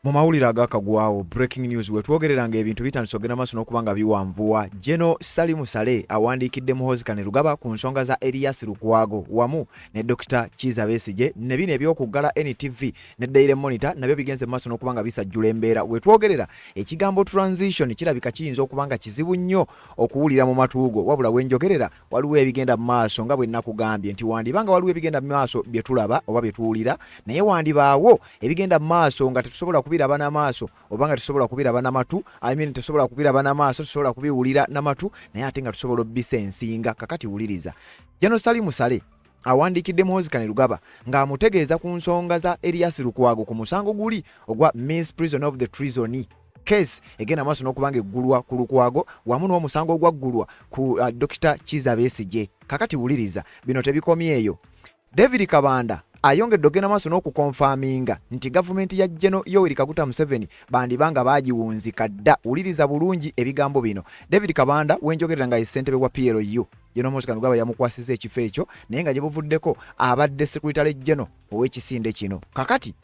Mu mawulire agakagwawo breaking news wetwogereranga ebintu bitandisogera maaso n'okubanga biwanvuwa. General Salimu Saleh awandiikidde Muhoozi Kainerugaba ku nsonga za Erias Lukwago wamu ne Dr. Kizza Besigye ne bino ebyokuggala NTV ne Daily Monitor nabyo bigenze maaso n'okubanga bisajjula embeera. Wetwogerera ekigambo transition kirabika kiyinza okubanga kizibu nnyo okuwulira mu matuugo, wabula wenjogerera waliwo ebigenda mu maaso nga bwe nakugambye nti wandibanga waliwo ebigenda mu maaso bye tulaba oba bye tuwulira, naye wandibaawo ebigenda mu maaso nga tetusobola kubiraba n'amaaso oba nga tusobola kubiraba n'amatu, tesobola kubiraba n'amaaso, tusobola kubiwulira n'amatu, naye ate nga tusobola obisensinga. Kakati wuliriza. General Salimu Saleh awandiikidde Muhoozi Kainerugaba ng'amutegeeza ku nsonga za Erias Lukwago ku musango guli ogwa misprision of the treason case egenda maaso n'okubanga eggulwa ku Lukwago wamu n'omusango ogwaggulwa ku Dr. Kizza Besigye. Kakati wuliriza, bino tebikomyeyo. David Kabanda ayongedde ogenda maaso n'okukonfaminga nti gavumenti ya General Yoweri Kaguta Museveni bandibanga baagiwunzika dda. Wuliriza bulungi ebigambo bino. David Kabanda wenjogerera nga ye ssentebe wa PLU, General Muhoozi Kainerugaba yamukwasiza ekifo ekyo naye nga gye buvuddeko abadde Secretary General ow'ekisinde kino. Kakati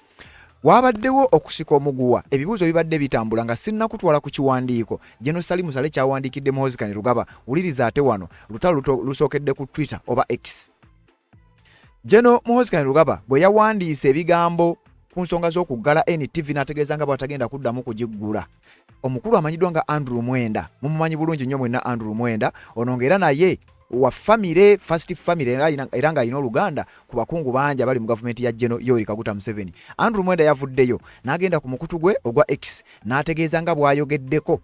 wabaddewo okusika omuguwa, ebibuuzo bibadde bitambula nga sinnakutwala ku kiwandiiko. General Salimu Saleh kyawandiikidde Muhoozi Kainerugaba. Wuliriza ate wano lutalo lusookedde ku Twitter oba X. General Muhoozi Kainerugaba bwe yawandiise ebigambo ku nsonga z'okuggala NTV n'ategeeza nga bw'atagenda kuddamu kugiggula. Omukulu amanyiddwa nga Andrew Mwenda, mumumanyi bulungi nnyo mwenna Andrew Mwenda, ono ng'era naye wa famire, first family era ng'alina oluganda ku bakungu bangi abali mu gavumenti ya General Yoweri Kaguta Museveni. Andrew Mwenda yavuddeyo n'agenda ku mukutu gwe ogwa X n'ategeeza nga bw'ayogeddeko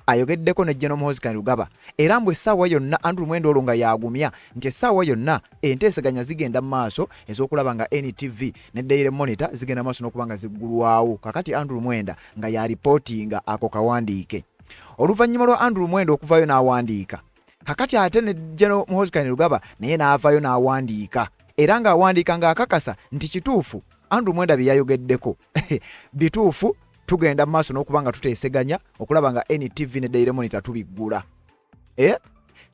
ayogeddeko ne General Muhoozi Kainerugaba era mbwe essaawa yonna Andrew Mwenda olwo nga yagumya nti essaawa yonna enteeseganya zigenda mu maaso ez'okulaba nga NTV ne Daily Monitor zigenda maaso n'okubanga ziggulwawo. Kakati Andrew Mwenda nga yaripootinga ako kawandiike. Oluvannyuma lwa Andrew Mwenda okuvayo n'awandiika, kakati ate ne General Muhoozi Kainerugaba naye n'avayo n'awandiika era ng'awandiika ng'akakasa nti kituufu Andrew Mwenda bye yayogeddeko bituufu, tugenda maaso n'okubanga tuteeseganya okulaba nga NTV ne Daily Monitor tubiggula.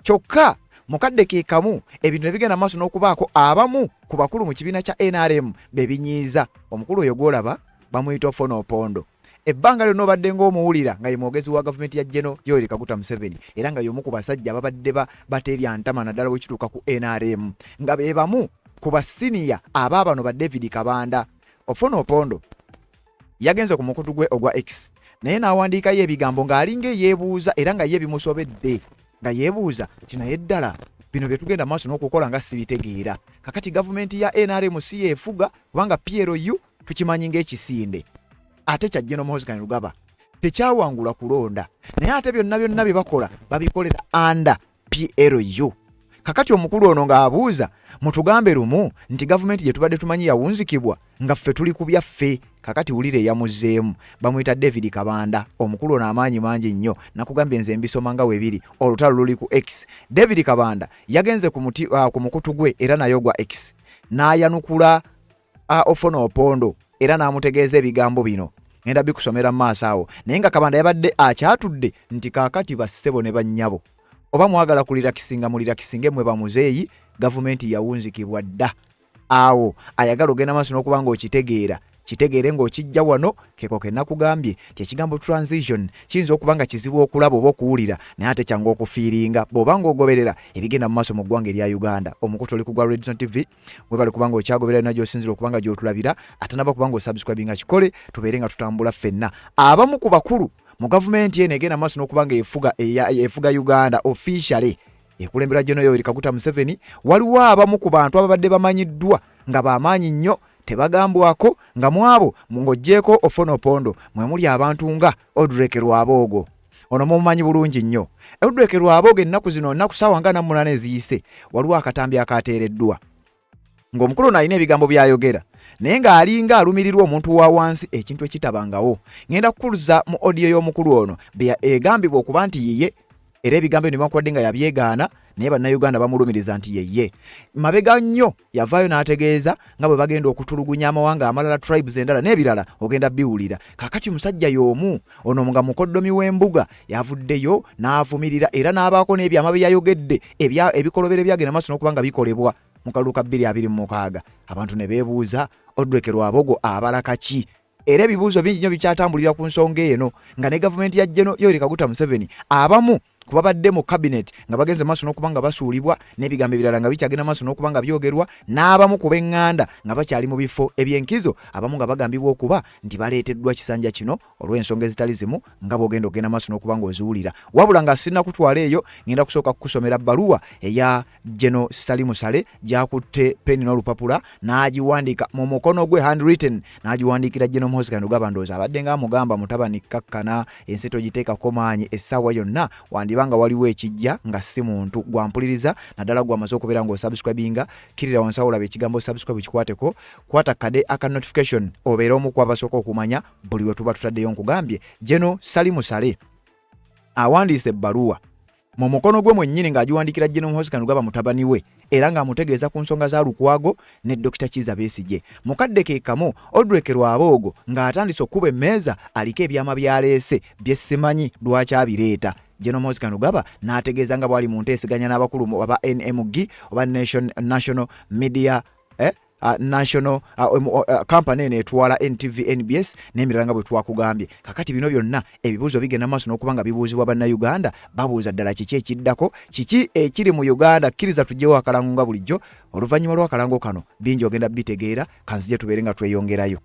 Kyokka mukadde ke kamu ebintu ebigenda maaso n'okubaako abamu ku bakulu mu kibiina kya NRM be binyiiza. Omukulu oyo gw'olaba bamuyita Ofona Opondo. Ebbanga lyonna obadde ng'omuwulira nga ye mwogezi wa gavumenti ya General Yoweri Kaguta Museveni era nga y'omu ku basajja ababadde baterya ntama naddala bwe kituuka ku NRM, nga be bamu ku basiniya abaabano ba David Kabanda. Ofona Opondo yagenze ku mukutu gwe ogwa X naye n'awandiikayo ebigambo ng'alinga eyeebuuza era nga ye bimusobedde, nga yeebuuza ti naye ddala bino bye tugenda maaso n'okukola nga sibitegeera. Kakati gavumenti ya NRM si yeefuga kubanga PLU tukimanyi ng'ekisinde ate kya General Muhoozi Kainerugaba tekyawangula kulonda, naye ate byonna bye bakola babikolera under PLU. Kakati omukulu ono ng'abuuza mutugambe lumu nti gavumenti gye tubadde tumanyi yawunzikibwa nga ffe tuli ku byaffe. Kakati wulire eyamuzzeemu bamuyita David Kabanda. Omukulu ono amaanyi mangi nnyo, nakugambye nze mbisoma nga weebiri, olutalo luli ku X. David Kabanda yagenze ku mukutu gwe era nayo gwa X n'ayanukula Ofona Opondo era n'amutegeeza ebigambo bino. Ngenda bikusomera mu maaso awo, naye nga Kabanda yabadde akyatudde nti kaakati bassebo ne bannyabo oba mwagala kulirakisinga mulirakisinge mwe bamuzeeyi, gavumenti yawunzikibwa dda. Awo ayagala ogenda maaso n'okuba ng'okitegeera kitegeere ng'okijja wano keko ke nakugambye ti ekigambo transition kiyinza okuba nga kizibu okulaba oba okuwulira naye ate kyangu okufiiringa bw'oba ng'ogoberera ebigenda mu maaso mu ggwanga erya Uganda. Omukutu oli ku gwa Radio TV webale kuba ng'okyagoberera na gy'osinzira okuba nga gy'otulabira ate naba kuba ng'osubscribinga kikole tubeere nga tutambula ffenna. Abamu ku bakulu mu gavumenti eno egenda maaso n'okuba nga efuga Uganda officially ekulembera General Yoweri Kaguta Museveni, waliwo abamu ku bantu ababadde bamanyiddwa nga bamaanyi nnyo tebagambwako nga mwabo ng'oggyeko Ofona Opondo mwe muli abantu nga Odrek Rwabogo. Ono mumumanyi bulungi nnyo. Odrek Rwabogo ennaku zino nnaku ssaawa nga 8 eziyise waliwo akatambi akateereddwa ng'omukulu ono alina ebigambo by'ayogera naye ng'alinga alumirirwa omuntu wa wansi ekintu ekitabangawo. Ngenda kukuluza mu audio y'omukulu ono egambibwa okuba nti yiye era ebigambo bino byankwadde nga yabyegaana naye bannayuganda bamulumiriza nti yeye. Mabega nnyo yavaayo n'ategeeza nga bwe bagenda okutulugunya amawanga amalala, tribes endala n'ebirala ogenda biwulira. Kakati musajja y'omu ono nga mukoddomi w'embuga yavuddeyo n'avumirira era n'abaako n'ebyama bye yayogedde ebikolobero byagenda maaso n'okuba nga bikolebwa mu kalulu ka 2026. Abantu ne beebuuza Odrek Rwabogo abala kaki era ebibuuzo bingi nnyo bikyatambulira ku nsonga eno nga ne gavumenti ya General Yoweri Kaguta Museveni abamu kuba badde mu cabinet nga bagenze maaso n'okuba nga basuulibwa n'ebigambo ebirala nga bikyagenda maaso n'okuba nga byogerwa n'abamu ku b'eŋŋanda nga bakyali mu bifo eby'enkizo abamu nga bagambibwa okuba nti baleeteddwa kisanja kino olw'ensonga ezitali zimu nga bw'ogenda ogenda maaso n'okuba nga oziwulira wabula nga sinna kutwala eyo ngenda kusooka kukusomera bbaluwa eya General Salimu Sale gy'akutte peni n'olupapula n'agiwandiika mu mukono gwe handwritten n'agiwandiikira General Muhoozi Kainerugaba ndowooza abadde nga amugamba mutabani kakkana ensi togiteekako maanyi essaawa yonna wandibanga waliwo ekijja nga si muntu gwampuliriza naddala gwamaze okubeera ng'osubscribinga kirira wansi awo olaba ekigambo subscribe kikwateko kwata kade aka notification obeera omu ku abasooka okumanya buli we tuba tutaddeyo nkugambye General Salimu Sale awandiise ebbaluwa mu mukono gwe mwennyini ng'agiwandiikira General Muhoozi Kainerugaba mutabani we era ng'amutegeeza ku nsonga za Lukwago ne Dr. Kizza Besigye mukadde ke kamu Odrek Rwaboogo ng'atandise okuba emmeeza aliko ebyama byaleese bye simanyi lwaki abireeta General Muhoozi Kainerugaba n'ategeeza nga bwali mu nteeseganya n'abakulu aba NMG oba National Media national company eno etwala NTV NBS n'emirala nga bwe twakugambye kakati bino byonna ebibuuzo bigenda maaso n'okuba nga bibuuzibwa bannayuganda babuuza ddala kiki ekiddako kiki ekiri mu Uganda kkiriza tujjewo akalango nga bulijjo oluvannyuma lw'akalango kano bingi ogenda bitegeera kanzije tubeere nga tweyongerayo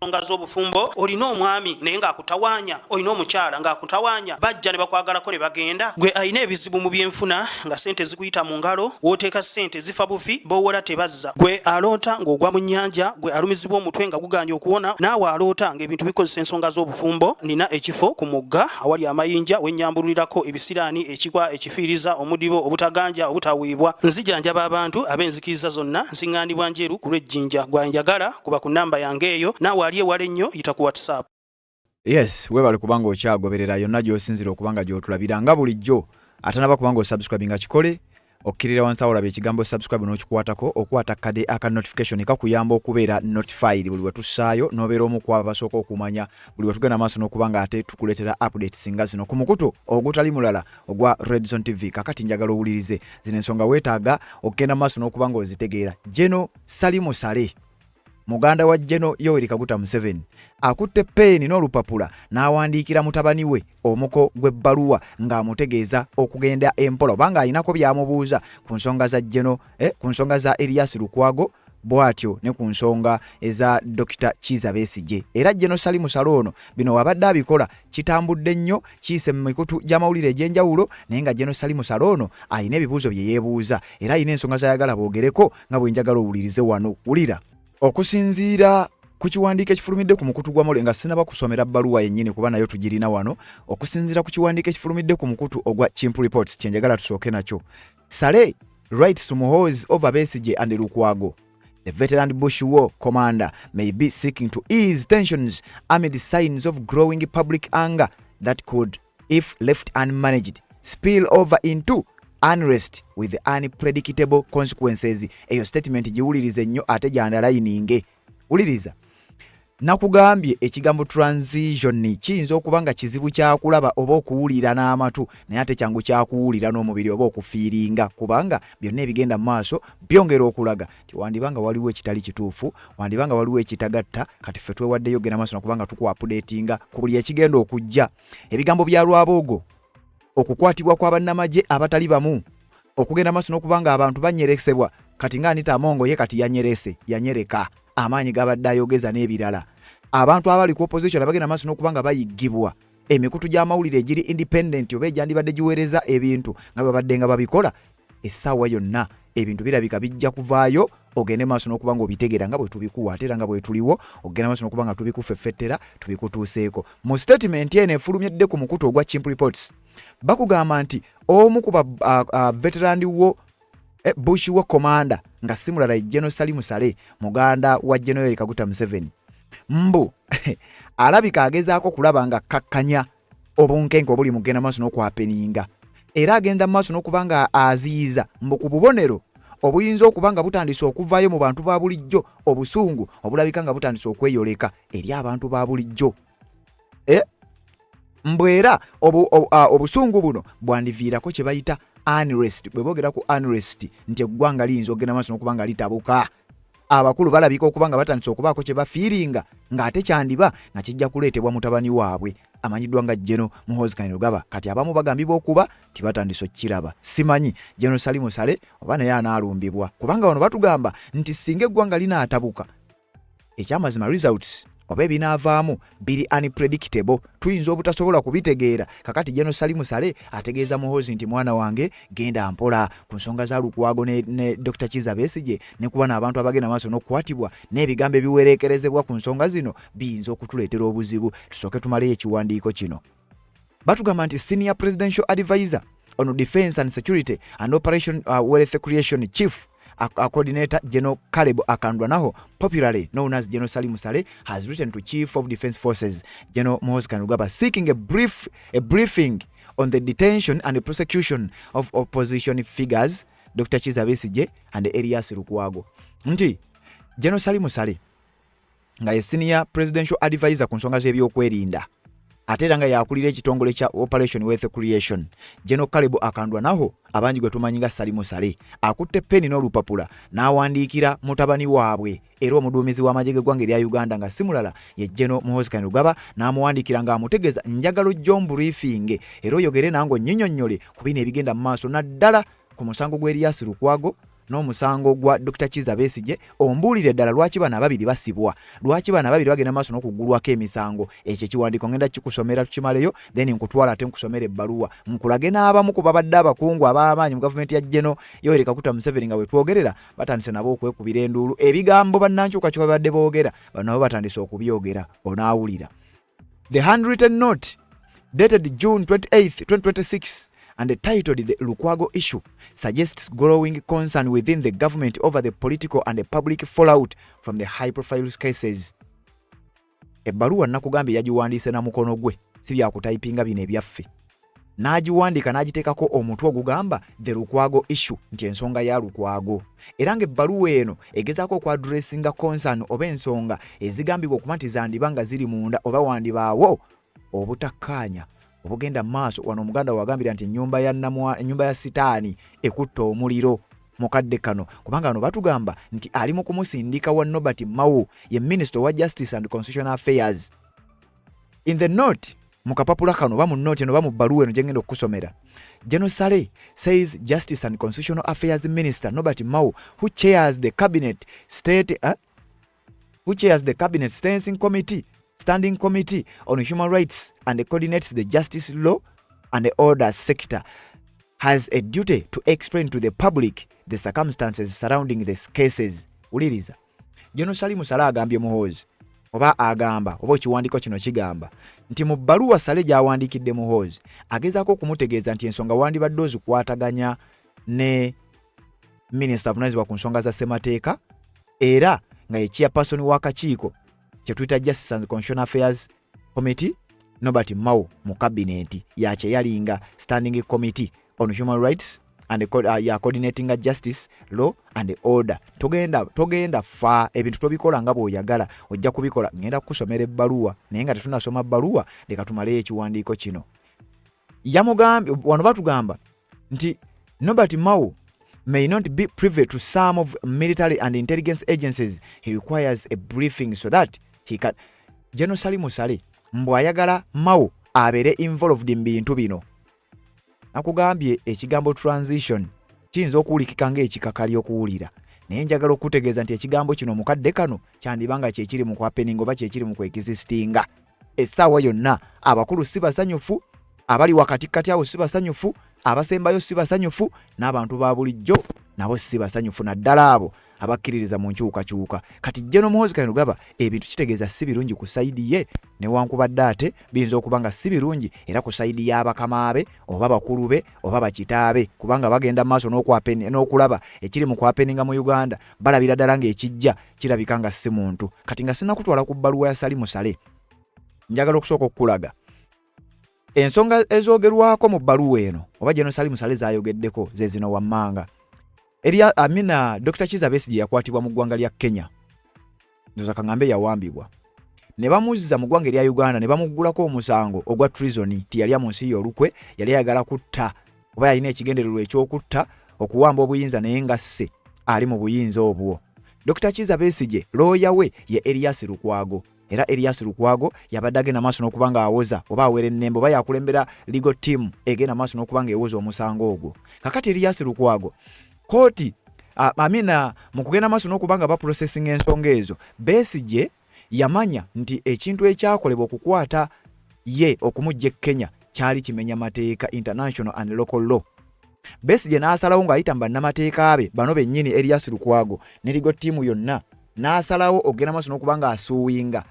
nsonga z'obufumbo olina omwami naye ng'akutawaanya olina omukyala ng'akutawaanya bajja ne bakwagalako ne bagenda gwe alina ebizibu mu byenfuna nga sente zikuyita mu ngalo wooteeka sente zifa bufi b'owola tebazza gwe aloota ng'ogwa mu nnyanja gwe alumizibwa omutwe nga guganja okuwona naawe aloota ng'ebintu bikozesa ensonga z'obufumbo nina ekifo ku mugga awali amayinja wennyambulirako ebisiraani ekigwa ekifiiriza omudibo obutaganja obutaweebwa nzijanjaba abantu ab'enzikiriza zonna nsiŋŋaanibwa njeru ku lw'ejjinja gwanjagala kuba ku nnamba yange eyo naawe aliye wale nnyo yita ku WhatsApp. Yes, weebale kubanga okyagoberera yonna gy'osinzira okubanga gy'otulabira nga bulijjo atanaba kubanga osubscribe nga kikole okkirira wansi awo olaba ekigambo subscribe n'okikwatako okwata kade aka notification kakuyamba okubeera notified buli we tussaayo n'obeera omu ku abo basooka okumanya buli we tugenda maaso n'okubanga ate tukuleetera updates nga zino ku mukutu ogutali mulala ogwa Red Zone TV kakati njagala owulirize zino ensonga weetaaga okgenda maaso n'okubanga ozitegeera General Salimu Sale muganda wa General Yoweri Kaguta Museveni akutte peeni n'olupapula n'awandiikira mutabani we omuko gw'ebbaluwa ng'amutegeeza okugenda empola obanga alinako by'amubuuza ku nsonga za ku nsonga za Erias Lukwago bw'atyo ne ku nsonga eza Dr. Kizza Besigye era General Salimu Sale ono bino wabadde abikola kitambudde nnyo kiyise mu mikutu gy'amawulire egy'enjawulo naye nga General Salimu Sale ono alina ebibuuzo bye yeebuuza era alina ensonga z'ayagala boogereko nga bwe njagala owulirize wano wulira okusinziira ku kiwandiiko ekifulumidde ku mukutu gwa Mole nga sinaba kusomera bbaluwa yennyini kuba nayo tugirina wano okusinziira ku kiwandiiko ekifulumidde ku mukutu ogwa Chimpu Reports kyenjagala tusooke nakyo Sale writes to Muhoozi over Besigye and Lukwago. The veteran Bush War commander may be seeking to ease tensions amid signs of growing public anger that could, if left unmanaged, spill over into unrest with unpredictable consequences. Eyo statement giwulirize nnyo ate gyandalayininge wuliriza nakugambye ekigambo transition kiyinza okuba nga kizibu kyakulaba oba okuwulira n'amatu naye ate kyangu kyakuwulira n'omubiri oba okufiiringa kubanga byonna ebigenda mu maaso byongera okulaga tiwandibanga waliwo ekitali kituufu wandibanga waliwo ekitagatta kati ffe twewaddeyo genda maaso nakubanga tukuapdatinga ku buli ekigenda okujja ebigambo bya Lwaboogo okukwatibwa kw'abannamagye abatali bamu okugenda maaso n'okubanga abantu banyeresebwa kati nga Anita Amongo ye kati yanyereka amaanyi gabadde ayogeza n'ebirala abantu abali ku opposition abagenda maaso n'okubanga bayiggibwa emikutu gy'amawulire egiri independent oba egyandibadde giweereza ebintu nga babadde nga babikola essaawa yonna ebintu birabika bijja kuvaayo ogende maaso n'okubanga obitegeera nga bwe tubikuwa ate era nga bwe tuliwo ogenda maaso n'okubanga tubikufeffettera tubikutuuseeko mu statement eno efulumyedde ku mukutu ogwa Chimpu Reports bakugamba nti omu ku veteran wo Bush War commander nga simulala General Salimu Sale muganda wa General Yoweri Kaguta Museveni mbu alabika agezaako kulaba nga kakkanya obunkenke obuli mugenda maaso n'okwapeninga era agenda maaso n'okubanga aziyiza mbu ku bubonero obuyinza okubanga butandise okuvaayo mu bantu ba bulijjo obusungu obulabika nga butandise okweyoleka eri abantu ba bulijjo mbwera obusungu buno bwandiviirako kye bayita unrest bwe boogera ku unrest nti eggwanga liyinza okugenda maaso n'okubanga litabuka abakulu balabika okuba nga batandise okubaako kye bafiiringa ng'ate kyandiba nga kijja kuleetebwa mutabani waabwe amanyiddwa nga General Muhoozi Kainerugaba. Kati abamu bagambibwa okuba tibatandise okukiraba. Simanyi General Salimu Sale oba naye anaalumbibwa, kubanga wano batugamba nti singa eggwanga linaatabuka ekyamazima results oba ebinaavaamu biri unpredictable, tuyinza obutasobola kubitegeera. Kakati General Salimu Sale ategeeza Muhoozi nti mwana wange genda mpola ku nsonga za Lukwago ne Dr. Kizza Besigye ne kuba n'abantu abagenda maaso n'okukwatibwa n'ebigambo ebiwereekerezebwa ku nsonga zino biyinza okutuleetera obuzibu. Tusooke tumaleyo ekiwandiiko kino. Batugamba nti Senior Presidential Advisor on Defense and Security and Operation Wealth Creation Chief Coordinator General Caleb Akandwanaho, popularly known as General Salimu Sale, has written to Chief of Defense Forces General Muhoozi Kainerugaba seeking a briefing on the detention and the prosecution of opposition figures Dr. Kizza Besigye and Erias Lukwago. Nti General Salimu Sale nga ye Senior Presidential Advisor ku nsonga z'ebyokwerinda ate era nga yakulira ekitongole kya Operation Wealth Creation. General Caleb Akandwanaho abangi gwe tumanyi nga Salimu Sale akutte peni n'olupapula n'awandiikira mutabani waabwe era omuduumizi w'amagye g'eggwanga erya Uganda nga si mulala ye General Muhoozi Kainerugaba, n'amuwandiikira ng'amutegeeza njagala John briefing era oyogere nange onnyinyonnyole ku bino ebigenda mu maaso naddala ku musango gwa Erias Lukwago n'omusango gwa Dr. Kizza Besigye. Ombuulire ddala lwaki bano ababiri basibwa, lwaki bano ababiri bagenda maaso n'okuggulwako emisango. Ekyo ekiwandiiko ngenda kikusomera tukimaleyo, then nkutwala ate nkusomera ebbaluwa nkulage n'abamu ku babadde abakungu ab'amaanyi mu gavumenti ya General Yoweri Kaguta Museveni nga bwe twogerera batandise nabo okwekubira enduulu. Ebigambo bannankyukakyuka babadde boogera bano nabo batandise okubyogera, onaawulira. The handwritten note dated June 28, 2026 and titled The Lukwago Issue suggests growing concern within the government over the political and the public fallout from the high-profile cases. Ebbaluwa nakugambye yagiwandiise na mukono gwe, si byakutayipinga bino ebyaffe. N'agiwandiika n'agiteekako omutwe ogugamba The Lukwago Issue, nti ensonga ya Lukwago. Era ng'ebbaluwa eno egezaako okwadressinga concern oba ensonga ezigambibwa okuba nti zandiba nga ziri munda oba wandibaawo obutakkaanya obugenda maaso. Wano Omuganda wagambira nti ennyumba ya sitaani ekutta omuliro mukadde kano, kubanga wano batugamba nti ali mu kumusindika wa Nobert Mao, ye Minister wa Justice and Constitutional Affairs. In the note, mu kapapula kano oba mu note eno oba mu bbaluwa eno gye ngenda okukusomera, General Sale says Justice and Constitutional Affairs Minister Nobert Mao, who chairs the Cabinet Standing Committee on Human Rights and coordinates the justice law and the order sector, has a duty to explain to the public the circumstances surrounding these cases. Uliriza. General Salimu Sale agambye Muhoozi oba agamba oba ekiwandiiko kino kigamba nti mu bbaluwa Sale gy'awandiikidde Muhoozi agezaako okumutegeeza nti ensonga wandibadde ozikwataganya ne minisita avunaanyizibwa ku nsonga za ssemateeka era nga ye chairperson w'akakiiko kye tuyita Justice and Constitutional Affairs Committee Nobert Mao mu kabineti yakye yalinga Standing Committee on Human Rights and coordinating justice law and order. Togenda fa ebintu tobikola nga bw'oyagala, ojja kubikola. Ngenda kukusomera ebbaluwa naye nga tetunasoma bbaluwa, leka tumaleyo ekiwandiiko kino. Yamugambye wano batugamba nti Nobert Mao may not be privy to some of military and intelligence agencies. He requires a briefing so that he can. General Salimu Sale mbwayagala Mao abeere involved mu bintu bino. Nakugambye ekigambo transition kiyinza okuwulikika ng'ekikakali okuwulira, naye njagala okutegeeza nti ekigambo kino mukadde kano kyandibanga kyekiri mu kwapeninga oba kyekiri mu kwekizisitinga. Essaawa yonna abakulu si basanyufu, abali wakatikati awo si basanyufu, abasembayo si basanyufu, n'abantu ba bulijjo nabo si basanyufu, naddala abo abakkiririza mu nkyukakyuka. Kati General Muhoozi Kainerugaba ebintu kitegeeza si birungi ku sayidi ye, newankubadde ate biyinza okuba nga si birungi era ku sayidi y'abakama be oba bakulu be oba bakitaabe, kubanga bagenda maaso n'okulaba ekiri mu kwapeninga mu Uganda, balabira ddala ng'ekijja kirabika nga si muntu. Kati nga sinakutwala ku bbaluwa ya Salimu Sale, njagala okusooka okukulaga ensonga ezoogerwako mu bbaluwa eno oba General Salimu Sale z'ayogeddeko ze zino wammanga. Dr. Kizza Besigye yakwatibwa mu ggwanga lya Kenya. Ndoza kangambe yawambibwa. Ne bamuzza mu ggwanga lya Uganda ne bamuggulako omusango ogwa treason, tiyali mu nsi y'olukwe, yali ayagala kutta oba yalina ekigendererwa eky'okutta, okuwamba obuyinza naye nga sse ali mu buyinza obwo. Dr. Kizza Besigye looya we ye Erias Lukwago. Era Erias Lukwago yabadde agenda maaso n'okubanga awoza oba awera ennembe oba yakulembera legal team egenda maaso n'okubanga ewoza omusango ogwo. Kakati Erias Lukwago kooti amina mu kugenda maaso n'okubanga ba processing ensonga ezo, Besigye yamanya nti ekintu ekyakolebwa okukwata ye okumujja Kenya kyali kimenya mateeka international and local law. Besigye n'asalawo ng'ayita mu bannamateeka be bano bennyini Erias Lukwago ne legal team yonna, n'asalawo ogenda maaso n'okubanga asuuwinga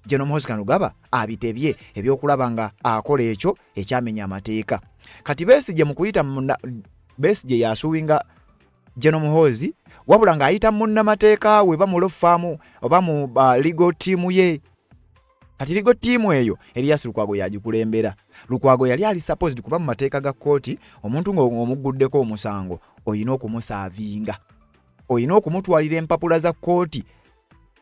General Muhoozi Kainerugaba abitebye ebyokulaba nga akola ekyo ekyamenya amateeka. Kati Besigye mu kuyita Besigye yasuuwinga General Muhoozi wabula ng'ayita munnamateeka we bamulo faamu oba mu legal team ye. Kati legal team eyo Erias Lukwago yagikulembera. Lukwago yali ali supposed kuba mu mateeka ga kooti omuntu ng'omuguddeko omusango oyina okumusaavinga, oyina okumutwalira empapula za kooti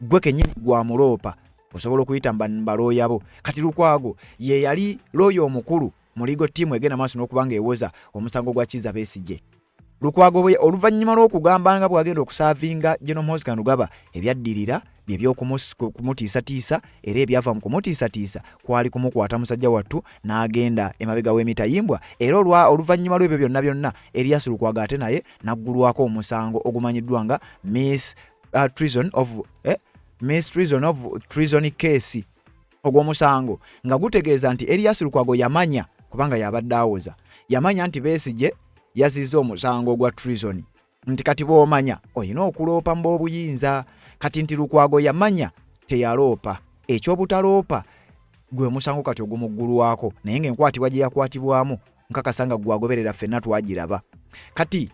gwe kennyini gwamuloopa osobola okuyita balooya bo. Kati Lukwago ye yali looya omukulu mu legal team egenda maaso n'okubanga ewoza omusango gwa Kizza Besigye. Lukwago oluvannyuma lw'okugamba nga bw'agenda okusaavinga General Muhoozi Kainerugaba ebyaddirira bye by'okumutiisatiisa era ebyava mu kumutiisatiisa kwali kumukwata musajja wattu n'agenda emabega w'emitayimbwa. Era oluvannyuma lw'ebyo byonna Erias Lukwago ate naye naggulwako omusango ogumanyiddwa nga Miss Treason of Treason case ogw'omusango nga gutegeeza nti Erias Lukwago yamanya kubanga yabadde awoza, yamanya nti Besigye yazizza omusango gwa treason, nti kati bw'omanya oyina okuloopa mu obuyinza. Kati nti Lukwago yamanya teyaloopa, ekyobutaloopa gwe musango kati ogumuggulwako, naye ng'enkwatibwa gye yakwatibwamu nkakasa nga gwagoberera ffenna twagiraba. Kati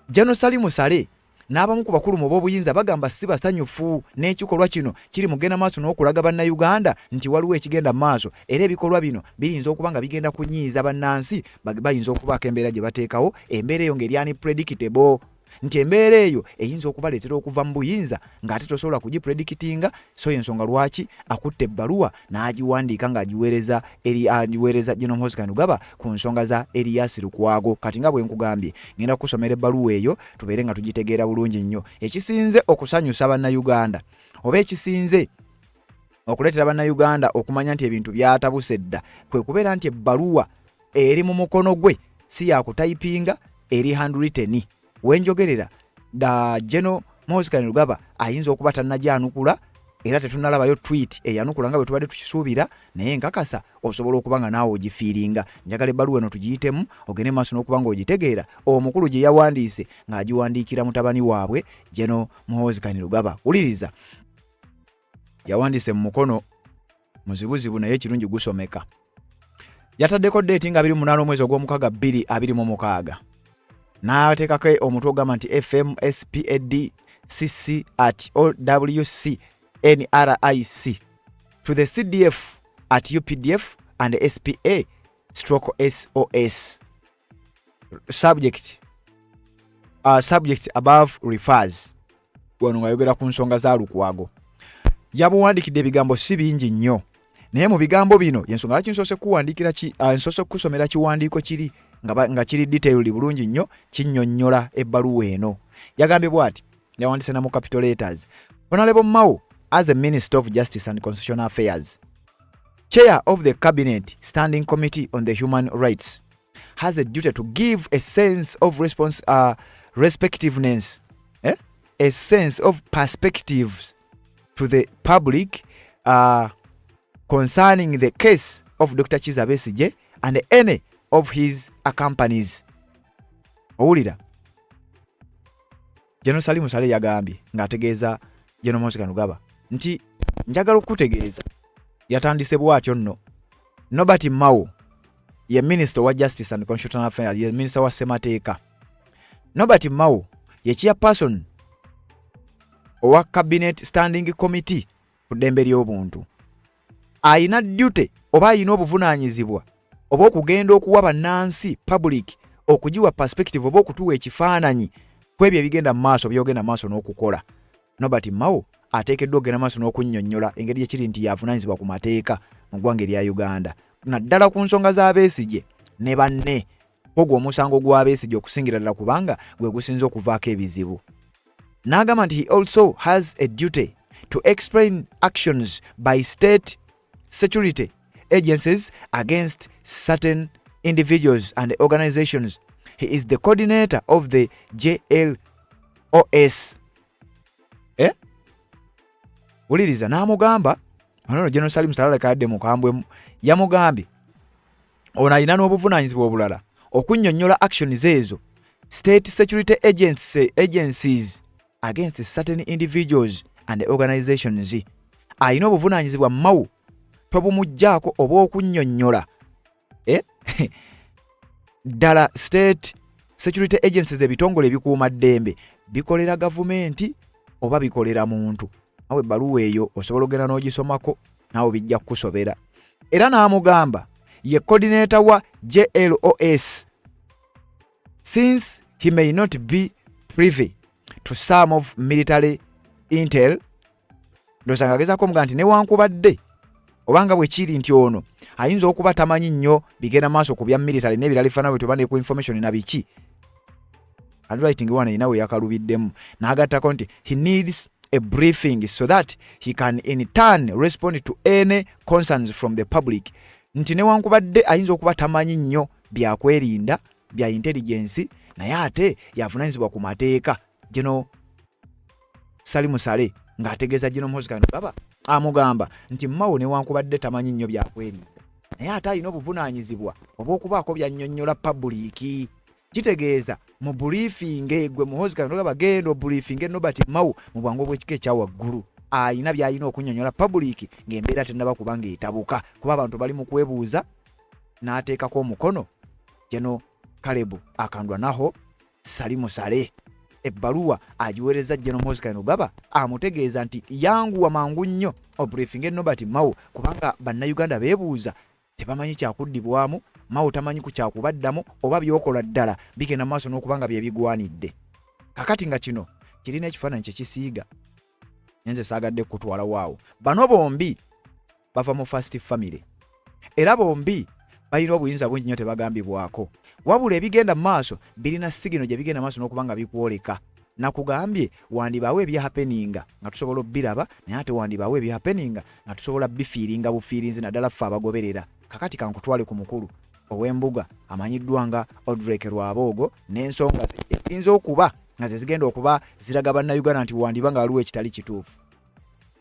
General Salim Saleh n'abamu ku bakulu mu b'obuyinza bagamba si basanyufu n'ekikolwa kino kiri mugenda maaso n'okulaga bannayuganda nti waliwo ekigenda maaso era ebikolwa bino biyinza okuba nga bigenda kunyiiza bannansi, bayinza okubaako embeera gye bateekawo, embeera eyo ng'eri unpredictable, nti embeera eyo eyinza okubaleetera okuva mu buyinza ng'ate tosobola kugipredictinga. So ensonga lwaki akutte ebbaluwa n'agiwandiika ng'agiweereza General Muhoozi Kainerugaba ku nsonga za Erias Lukwago. Kati nga bwe nkugambye ngenda kusomera ebbaluwa eyo tubeere nga tugitegeera bulungi nnyo. Ekisinze okusanyusa bannayuganda oba ekisinze okuleetera bannayuganda okumanya nti ebintu byatabuse dda kwe kubeera nti ebbaluwa eri mu mukono gwe si yakutayipinga, eri handwritten. Wenjogerera da General Muhoozi Kainerugaba ayinza okuba tannagyanukula era tetunnalabayo tweet eyanukula nga bwe tubadde tukisuubira, naye nkakasa osobola okuba nga naawe ogifiiringa. Njagala ebbaluwa eno tugiyitemu ogende maaso n'okuba nga ogitegeera omukulu gye yawandiise ng'agiwandiikira mutabani waabwe General Muhoozi Kainerugaba. Wuliriza, yawandiise mu mukono muzibuzibu naye kirungi gusomeka. Yataddeko date nga 28 omwezi ogw'omukaaga 2026 n'ateekako omutwe ogamba nti FMSPADCC@OWCNRIC to the CDF at UPDF and SPA/SOS. Subject above refers. Wano ngayogera ku nsonga za Lukwago. Yabuwandikidde ebigambo si bingi nnyo, naye mu bigambo bino yensonga laki nsoose kuwandiikira nsoose kusomera kiwandiiko kiri nga kiri detailed bulungi nnyo kinnyonnyola ebbaluwa eno. Yagambye bw'ati, yawandiise na mu capital letters. Honorable Mao, as a Minister of Justice and Constitutional Affairs, Chair of the Cabinet Standing Committee on the Human Rights, has a duty to give a sense of respectiveness, a sense of perspectives to the public concerning the case of Dr. Kizza Besigye and any of his accompanies. Owulira, General Salim Saleh yagambye ng'ategeeza General Muhoozi Kainerugaba nti njagala okutegeeza, yatandise bw'atyo nno. Nobert Mao ye Minister wa Justice and Constitutional Affairs, ye Minister wa Ssemateeka. Nobert Mao ye chairperson owa Cabinet Standing Committee ku ddembe ly'obuntu. Ayina duty oba ayina obuvunaanyizibwa oba okugenda okuwa bannansi public okugiwa perspective oba okutuwa ekifaananyi kwebyo ebigenda mu maaso byogenda maaso n'okukola. Nobert Mao ateekeddwa okugenda maaso n'okunnyonnyola engeri gye kiri nti yavunaanyizibwa ku mateeka mu ggwanga erya Uganda, naddala ku nsonga za Besigye ne banne, ogwo omusango gwa Besigye okusingira ddala kubanga gwe gusinze okuvaako ebizibu. n'agamba nti he also has a duty to explain actions by state security agencies against certain individuals and organizations. He is the coordinator of the JLOS. Uliriza n'amugamba ono General Salim Salale kadde mukambwe yamugambye ono alina n'obuvunaanyizibwa obulala okunnyonnyola actions ezo state security agencies against certain individuals and organizations. Alina obuvunaanyizibwa mmawu tobumugjaako oba okunnyonnyola ddala state security agencies ebitongole ebikuuma ddembe bikolera gavumenti oba bikolera muntu. Awe ebbaluwa eyo osobola ogenda n'ogisomako naawe bijja kukusobera. Era n'amugamba ye coordinator wa JLOS since he may not be privy to some of military intel. Ndoza ngagezako muga nti newankubadde obanga bwe kiri nti ono ayinza okuba tamanyi nnyo bigenda maaso ku bya military n'ebirala bifaanana bwe tubane ku information na biki. Handwriting wana inawe yakalubiddemu n'agattako nti he needs a briefing so that he can in turn respond to any concerns from the public. Nti newankubadde ayinza okuba tamanyi nnyo byakwerinda bya intelligence naye ate yavunaanyizibwa ku mateeka. Gino Salimu Sale ng'ategeeza Gino Mhozikano baba amugamba nti mmawo newankubadde tamanyi nnyo byakwerinda naye ate alina obuvunaanyizibwa oba okubaako byannyonnyola public. Kitegeeza mu briefing gwe Mhozikano nga bagenda obriefing Nobert Mao mu bwangu bw'ekika ekya waggulu ayina by'alina okunnyonnyola public ng'embeera tennaba kubanga etabuka kuba abantu bali mu kwebuuza n'ateekako omukono Geno Kalebu akandwa naho Salimu Sale. Ebbaluwa agiweereza Geno Mhozikano baba amutegeeza nti yanguwa mangu nnyo obriefing Nobert Mao kubanga bannayuganda beebuuza tebamanyi kyakuddibwamu Mao tamanyi ku kyakubaddamu oba byokola ddala bigenda maaso n'okubanga bye bigwanidde. Kakati nga kino kirina ekifaananyi kye kisiiga nyenze saagadde kutwala waawo. Bano bombi bava mu first family era bombi balina obuyinza bungi nnyo tebagambibwako wabula ebigenda maaso birina sigino gye bigenda maaso n'okubanga bikwoleka. Nakugambye wandibaawo ebyahapeninga nga tusobola obbiraba naye ate wandibaawo ebyahapeninga nga tusobola bifiiringa bufiirinzi naddala ffe abagoberera. Kakati kankutwale ku mukulu ow'embuga amanyiddwa nga Odrek Rwaboogo n'ensonga ezinza okuba nga ze zigenda okuba ziraga bannayuganda nti wandiba nga waliwo ekitali kituufu.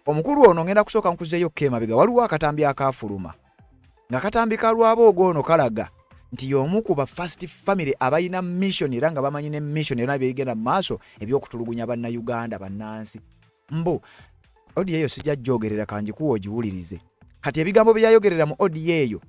Omukulu ono ngenda kusooka nkuzeeyo kemabega waliwo akatambi akaafuluma nga katambi ka Rwaboogo ono kalaga nti y'omu ku ba first family abayina mission era nga bamanyi ne mission era bigenda maaso ebyokutulugunya bannayuganda bannansi. Mbu odi eyo sijja jjogerera kanjikuwa ogiwulirize. Kati ebigambo bye yayogerera mu odi eyo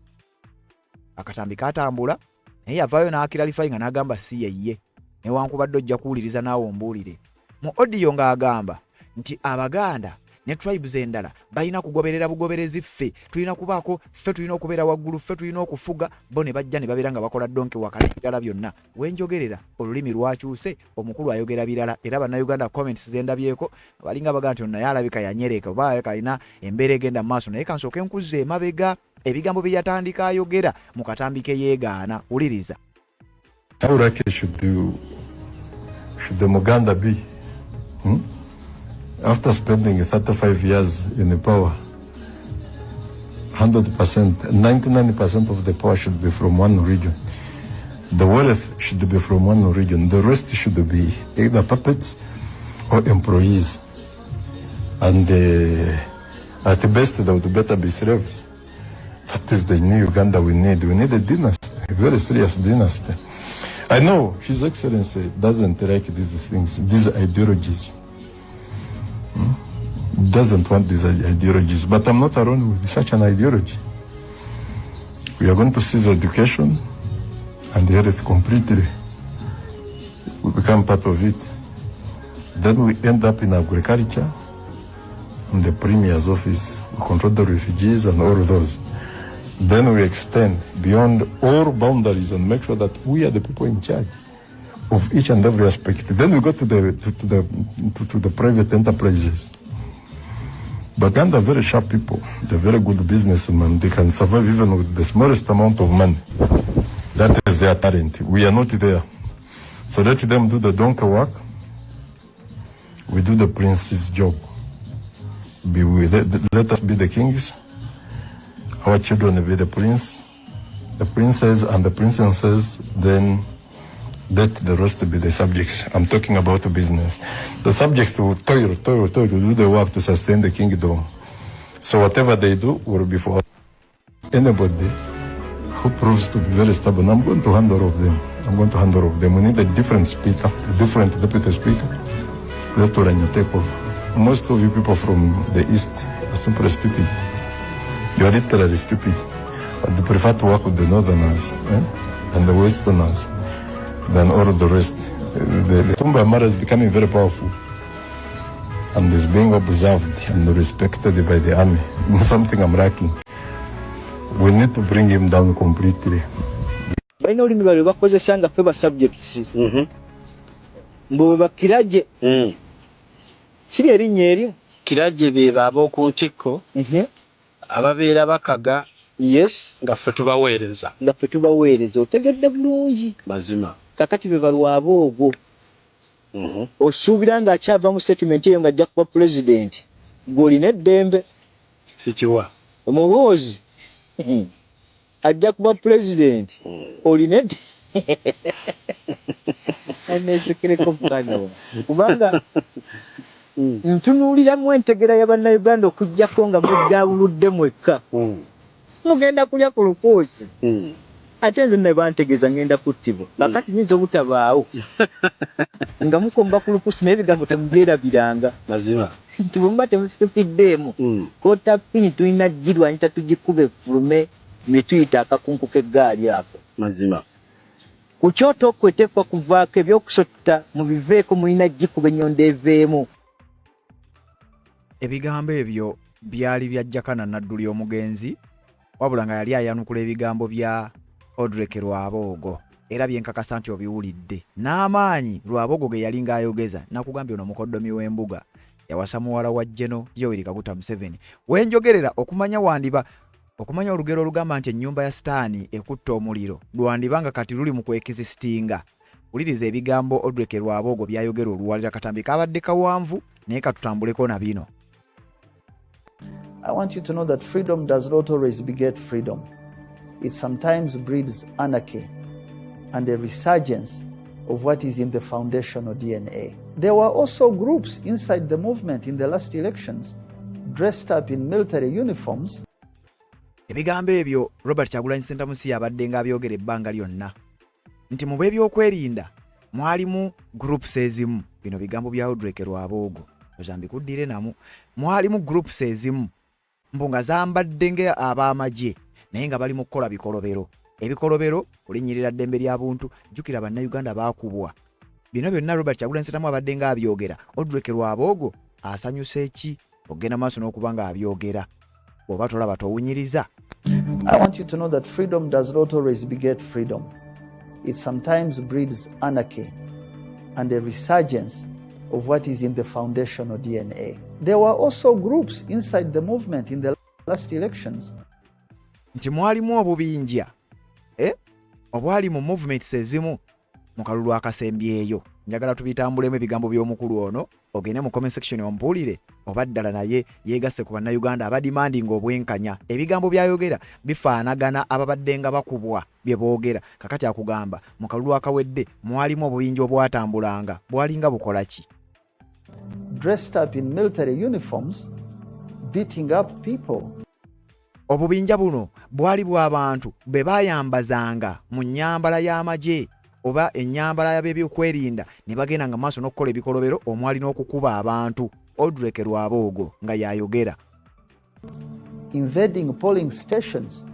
akatambi katambula naye yavaayo n'akiralifai nga n'agamba si yeye newankubadde ojja kuwuliriza naawe ombuulire. Mu odiyo ng'agamba nti Abaganda ne tribes endala balina kugoberera bugoberezi ffe tulina kubaako ffe tulina okubeera waggulu ffe tulina okufuga bo ne bajja ne babeera nga bakola donke wakala ebirala byonna. Wenjogerera olulimi lwakyuse omukulu ayogera birala era bannayuganda comments zendabyeko balinga bagaa nti naye alabika yanyereka oba kalina embeera egenda mu maaso naye kansooke nkuzza emabega ebigambo bye yatandika ayogera mu katambi ke yeegaana. Wuliriza. How lucky should the Muganda be? After spending 35 years in the power, 100%, 99% of the power should be from one region. The wealth should be from one region. The rest should be either puppets or employees. And at the best, they would better be slaves. That is the new Uganda we need. We need a dynasty, a very serious dynasty. I know His Excellency doesn't like these things, these ideologies. Doesn't want these ideologies, but I'm not alone with such an ideology. We are going to seize education and health completely. We become part of it. Then we end up in agriculture and the Premier's office. We control the refugees and all of those. Then we extend beyond all boundaries and make sure that we are the people in charge of each and every aspect. Then we go to the private enterprises. Baganda are very sharp people. They're very good businessmen. They can survive even with the smallest amount of money. That is their talent. We are not there. So let them do the donkey work We do the prince's job. Let us be the kings. Our children will be the prince, the princess and the princesses, then let the rest be the subjects. I'm talking about the business. The subjects will toil to do the work to sustain the kingdom. So whatever they do will be for anybody who proves to be very stubborn. I'm going to hand all of them. We need a different speaker, a different deputy speaker. Let Orania take over. Most of you people from the east are simply stupid. You are literally stupid. But they prefer to work with the northerners and the westerners than all of the rest. The Tumba Mara is becoming very powerful and is being observed and respected by the army. Something I'm lacking. We need to bring him down completely. Baina olimi bali bakozesa nga feba subjects. Mbo bakiraje. Kiri erinnya eryo Kiraje be babo ku ntikko. Ababeera bakaga. Yes, nga ffe tubaweereza. Otegedde bulungi. Mazima. Kakati be balwabo ogwo. Osuubira nga akyava mu statement eyo nga ajja kuba president. Gw'olina eddembe. Sikiwa. Omulowoozi ajja kuba president. Olina eddembe. Aneesekereko mukanda wa. Kubanga ntunuuliramu entegera y'Abannayuganda okuggyako nga muddaabuludde mwekka. Mugenda kulya ku lukoosi. Ate nze ne bantegeeza ngenda kuttibwa. Kakati nyinza obutabaawo. Nga mukomba ku lukuusi naye ebigambo temubyerabiranga. Mazima. Nti bwe muba temusitupiddeemu. Koota pini tulina girwanyisa tugikube fulume ne tuyita akakunku k'eggaali ako. Mazima. Ku kyoto okwetekwa kuvaako ebyokusota mubiveeko mulina gikuba ennyonda eveemu. Ebigambo ebyo byali bya Jakana Nadduli omugenzi, wabula nga yali ayanukula ebigambo bya Odrek Rwabogo. Era byenkakasa nti obiwulidde. N'amaanyi Rwabogo ge yali ng'ayogeza, nakugambye ono mukoddomi w'embuga yawasa muwala wa Jeno Yoweri Kaguta Museveni. Wenjogerera okumanya olugero olugamba nti ennyumba ya Sitaani ekutta omuliro lwandiba nga kati luli mu kwekizisitinga. Wuliriza ebigambo Odrek Rwabogo byayogera oluwalira katambi kabadde kawanvu naye katutambuleko na bino. I want you to know that freedom does not always beget freedom. It sometimes breeds anarchy and a resurgence of what is in the foundational DNA. There were also groups inside the movement in the last elections dressed up in military uniforms. Ebigambo ebyo Robert Kyagulanyi Ssentamusi yabadde ng'abyogera ebbanga lyonna nti mu bw'ebyokwerinda mwalimu groups ezimu, bino bigambo bya Odrek Rwabogo ozambikuddire namu, mwalimu groups ezimu mbu nga zambadde ng'ab'amagye naye nga bali mu kukola bikolobero. Ebikolobero kulinnyirira ddembe lya buntu, jjukira bannayuganda baakubwa. Bino byonna Robert Kyagulanyi Ssentamu abadde ng'abyogera. Odrek Rwabogo asanyuse ki okugenda maaso n'okuba ng'abyogera? Bw'oba tolaba towunyiriza. I want you to know that freedom does not always beget freedom. It sometimes breeds anarchy and a resurgence of what is in the foundational DNA. There were also groups inside the movement in the last elections. Nti mwalimu obubinja obwali mu movements ezimu mu kalulu akasembyeyo. Njagala tubitambulemu ebigambo by'omukulu ono, ogende mu comment section ompulire oba ddala naye yeegasse ku bannayuganda abadimandinga obwenkanya. Ebigambo byayogera bifaanagana ababadde nga bakubwa bye boogera. Kakati akugamba mu kalulu akawedde mwalimu obubinja obwatambulanga bwalinga bukola ki? Dressed up in military uniforms, beating up people. Obubinja buno bwali bw'abantu be bayambazanga mu nnyambala y'amagye oba ennyambala y'ab'ebyokwerinda ne bagenda nga maaso n'okukola ebikolobero omwali n'okukuba abantu. Odrek Rwabogo nga yayogera. Invading polling stations.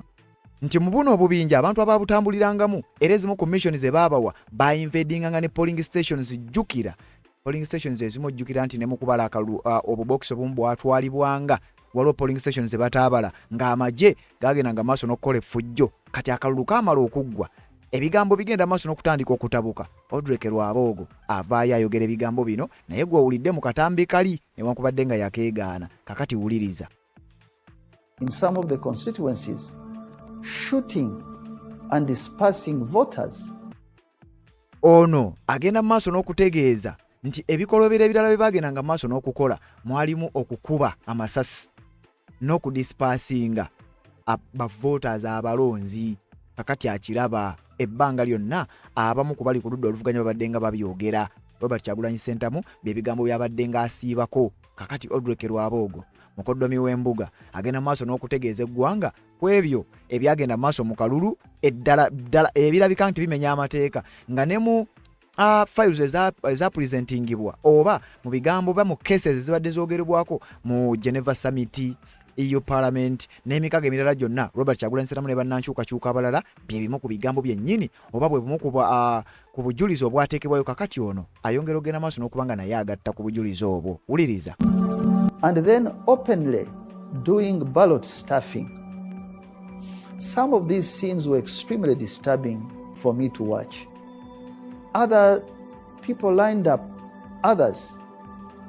Nti mu buno obubinja abantu abaabutambulirangamu era ezimu commission ze baabawa bainvadinganga ne polling stations. Jjukira polling stations ezimu ojjukira nti ne mu kubala akalu obubokisi obumu bwatwalibwanga waliwo polling stations ze bataabala ng'amagye gagendanga maaso n'okukola effujjo. Kati akalulu kaamala okuggwa ebigambo bigenda maaso n'okutandika okutabuka. Odrek Rwabogo avaayo ayogera ebigambo bino naye gw'owulidde mu katambi kali newankubadde nga yakeegaana. Kakati wuliriza. In some of the constituencies, shooting and dispersing voters. Ono agenda maaso n'okutegeeza nti ebikolwa ebirala bye bagendanga maaso n'okukola mwalimu okukuba amasasi n'okudispasinga bavoters abalonzi. Kakati akiraba ebbanga lyonna abamu ku bali ku ludda oluvuganya babadde nga babyogera. Robert Kyagulanyi Ssentamu bye bigambo byabadde nga asiibako. Kakati Odrek Rwaboogo mukoddomi w'embuga agenda maaso n'okutegeeza eggwanga ku ebyo ebyagenda maaso mu kalulu eddala ebirabika nti bimenya amateeka nga ne mu files eza presentingibwa oba mu bigambo ba mu cases ezibadde zoogerebwako mu Geneva Summit, EU Parliament n'emikago emirala gyonna. Robert Kyagulanyi Ssentamu ne bannankyukakyuka abalala bye bimu ku bigambo byennyini oba bwe bumu ku bujulizi obwateekebwayo. Kakati ono ayongera ogenda maaso n'okubanga naye agatta ku bujulizi obwo. Wuliriza. And then openly doing ballot stuffing. Some of these scenes were extremely disturbing for me to watch. Other people lined up others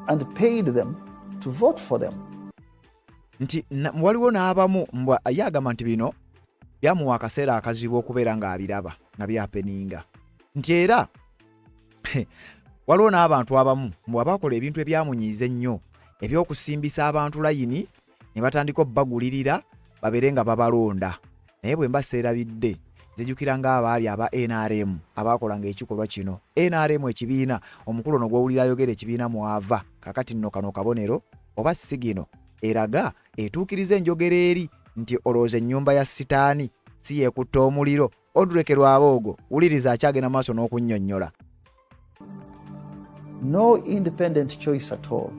and paid them to vote for them. Nti waliwo n'abamu mbwa yagamba nti bino byamuwa akaseera akazibu okubeera ng'abiraba nga byapeninga. Nti era waliwo n'abantu abamu mbwa bakola ebintu ebyamunyiiza ennyo ebyokusimbisa abantu layini ne batandika obbagulirira babeere nga babalonda. Naye bwe mba seerabidde zijjukira ng'abaali aba NRM abaakolanga ekikolwa kino. NRM ekibiina omukulu ono gw'owulira ayogera ekibiina mwava. Kakati nno kano kabonero oba sigino eraga etuukiriza enjogera eri nti olowooza ennyumba ya sitaani si yeekutta omuliro. Odrek Rwaboogo wuliriza akyagenda maaso n'okunnyonnyola. No independent choice at all.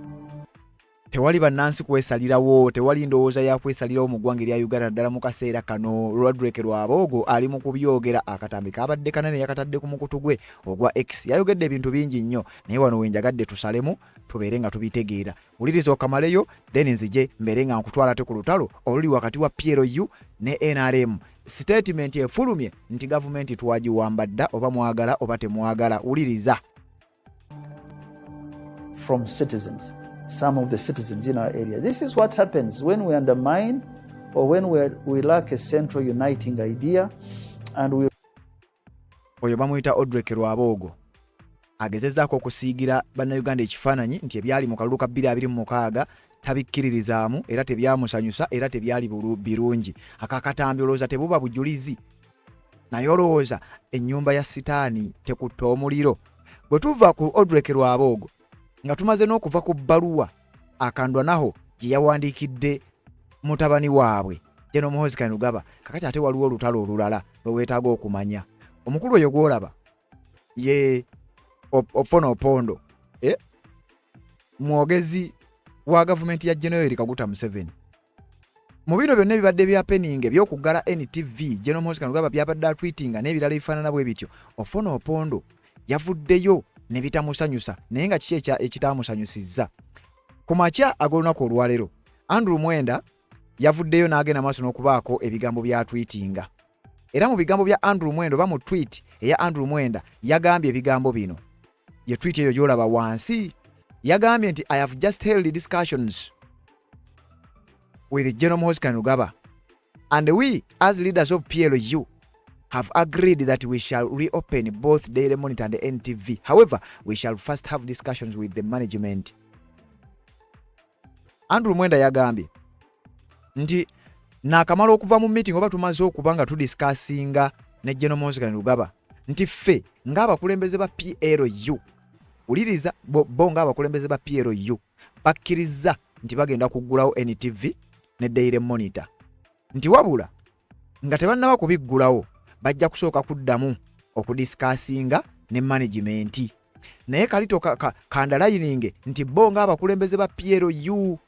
Tewali bannansi kwesalirawo, tewali ndowooza ya kwesalirawo mu ggwanga erya Uganda ddala mu kaseera kano. Odrek Rwaboogo ali mu kubyogera akatambi kabadde kanene yakatadde ku mukutu gwe ogwa X. Yayogedde ebintu bingi nnyo naye wano wenjagadde tusalemu tubeere nga tubitegeera. Wuliriza okamaleyo then nzije mbeere nga nkutwala te ku lutalo oluli wakati wa PLU ne NRM. Statement efulumye nti gavumenti twagiwamba dda oba mwagala oba temwagala. Wuliriza. From citizens. Some of the citizens in our area. This is what happens when we undermine or when we lack a central uniting idea and we... Oyo bamuyita Odrek Rwaboogo agezezzaako okusiigira bannayuganda ekifaananyi nti ebyali mu kalulu ka 2026 tabikkiririzaamu era tebyamusanyusa era tebyali birungi. Akakatambi olowooza tebuba bujulizi naye olowooza ennyumba ya sitaani tekutta omuliro. Bwe tuva ku Odrek Rwaboogo nga tumaze n'okuva ku bbaluwa akandwa naho gye yawandiikidde mutabani waabwe General Muhoozi Kainerugaba. Kakati ate waliwo olutalo olulala lwe weetaaga okumanya. Omukulu oyo gw'olaba ye Ofona Opondo mwogezi wa gavumenti ya General Kaguta Museveni. Mu bino byonna ebibadde byapeninga eby'okuggala NTV General Muhoozi Kainerugaba byabadde atwitinga n'ebirala ebifaanana bwe bityo. Ofona Opondo yavuddeyo ne bitamusanyusa naye nga kiki ekitaamusanyusizza. Ku makya ag'olunaku olwaleero Andrew Mwenda yavuddeyo n'agenda maaso n'okubaako ebigambo bya tweetinga. Era mu bigambo bya Andrew Mwenda oba mu tweet eya Andrew Mwenda yagambye ebigambo bino. Ye tweet eyo gy'olaba wansi yagambye nti I have just held discussions with General Muhoozi Kainerugaba and we as leaders of PLU have agreed that we shall reopen both Daily Monitor and the NTV. However, we shall first have discussions with the management. Andrew Mwenda yagambye nti naakamala okuva mu meeting oba tumaze okuba nga tudiscussinga ne General Muhoozi Kainerugaba nti ffe ng'abakulembeze ba PLU wuliriza bo ng'abakulembeze ba PLU bakkiriza nti bagenda kuggulawo NTV ne Daily Monitor nti wabula nga tebannaba kubiggulawo bajja kusooka kuddamu okudiscussinga ne management. Naye kalito kandalayininge nti bo ng'abakulembeze ba PLU.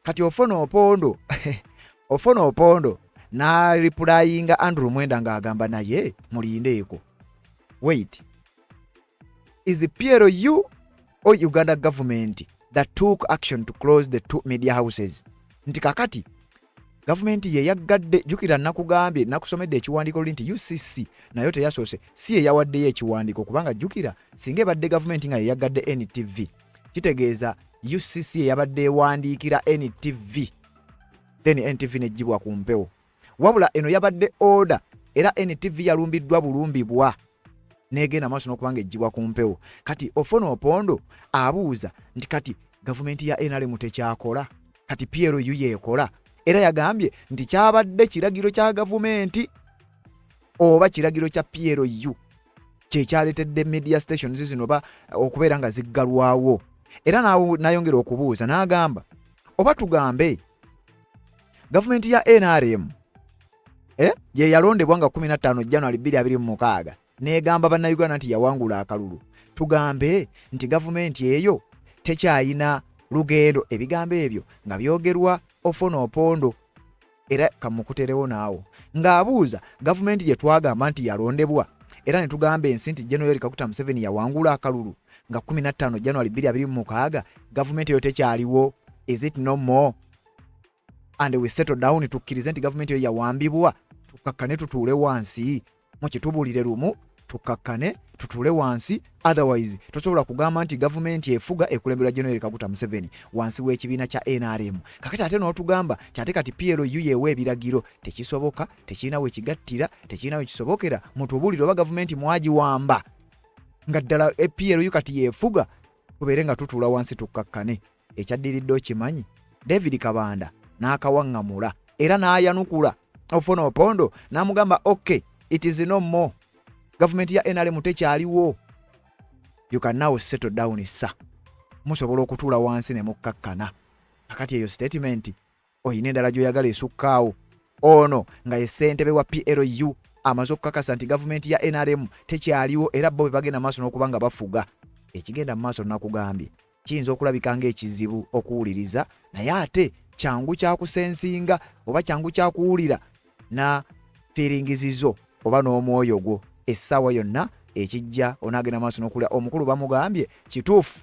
Kati Ofona Opondo Ofona Opondo na replyinga Andrew Mwenda ng'agamba naye mulindeeko. Wait, is the PLU or Uganda government that took action to close the two media houses? Nti kakati gavumenti ye yaggadde jukira nakugambye nakusomedde ekiwandiiko nti UCC nayo teyasoose si ye yawaddeyo ekiwandiiko kubanga jukira singa ebadde gavumenti nga ye yaggadde NTV kitegeeza UCC ye yabadde ewandiikira NTV then NTV nejjibwa ku mpewo. Wabula eno yabadde order era NTV yalumbiddwa bulumbibwa negenda maaso n'okubanga ejjibwa ku mpewo. Kati Ofono Opondo abuuza nti kati gavumenti ya NRM tekyakola, kati PLU yeekola. Era yagambye nti kyabadde kiragiro kya gavumenti oba kiragiro kya PLU kyekyaleetedde media stations zino ba okubeera nga ziggalwawo. Era n'ayongera okubuuza n'agamba oba tugambe gavumenti ya NRM gye yalondebwa nga 15 January 2026 n'egamba bannayuganda nti yawangula akalulu. Tugambe nti gavumenti eyo tekyayina lugendo, ebigambo ebyo nga byogerwa Ofono Opondo. Era kamukuterewo naawo ng'abuuza gavumenti gye twagamba nti yalondebwa era ne tugamba ensi nti General Yoweri Kaguta Museveni yawangula akalulu nga 15 January 2026 gavumenti eyo tekyaliwo. Is it no more? And we settle down tukkirize nti gavumenti eyo yawambibwa, tukakkane tutuule wansi mu kitubulire lumu, tukakkane tutuule wansi. Otherwise tosobola kugamba nti gavumenti efuga ekulemberwa General Yoweri Kaguta Museveni wansi w'ekibiina kya NRM. Kakati ate n'otugamba kyate kati PLU yeewa ebiragiro, tekisoboka, tekirina we kigattira, tekirina we kisobokera. Mutubulire oba gavumenti mwagiwamba nga ddala PLU kati yeefuga, tubeere nga tutuula wansi tukakkane. Ekyaddiridde okimanyi, David Kabanda n'akawaŋŋamula era n'ayanukula Ofono Opondo n'amugamba okay, it is no more, gavumenti ya NRM tekyaliwo, you can now settle down sir, musobola okutuula wansi ne mukkakkana. Kakati eyo statement oyina endala gy'oyagala esukkaawo. Ono nga ye ssentebe wa PLU amaze okukakasa nti gavumenti ya NRM tekyaliwo era bo bagenda maaso n'okuba nga bafuga. Ekigenda mu maaso nakugambye kiyinza okulabika ng'ekizibu okuwuliriza, naye ate kyangu kyakusensinga oba kyangu kyakuwulira na feelingizizo oba n'omwoyo gwo. Essaawa yonna ekijja onaagenda maaso n'okulya omukulu bamugambye kituufu,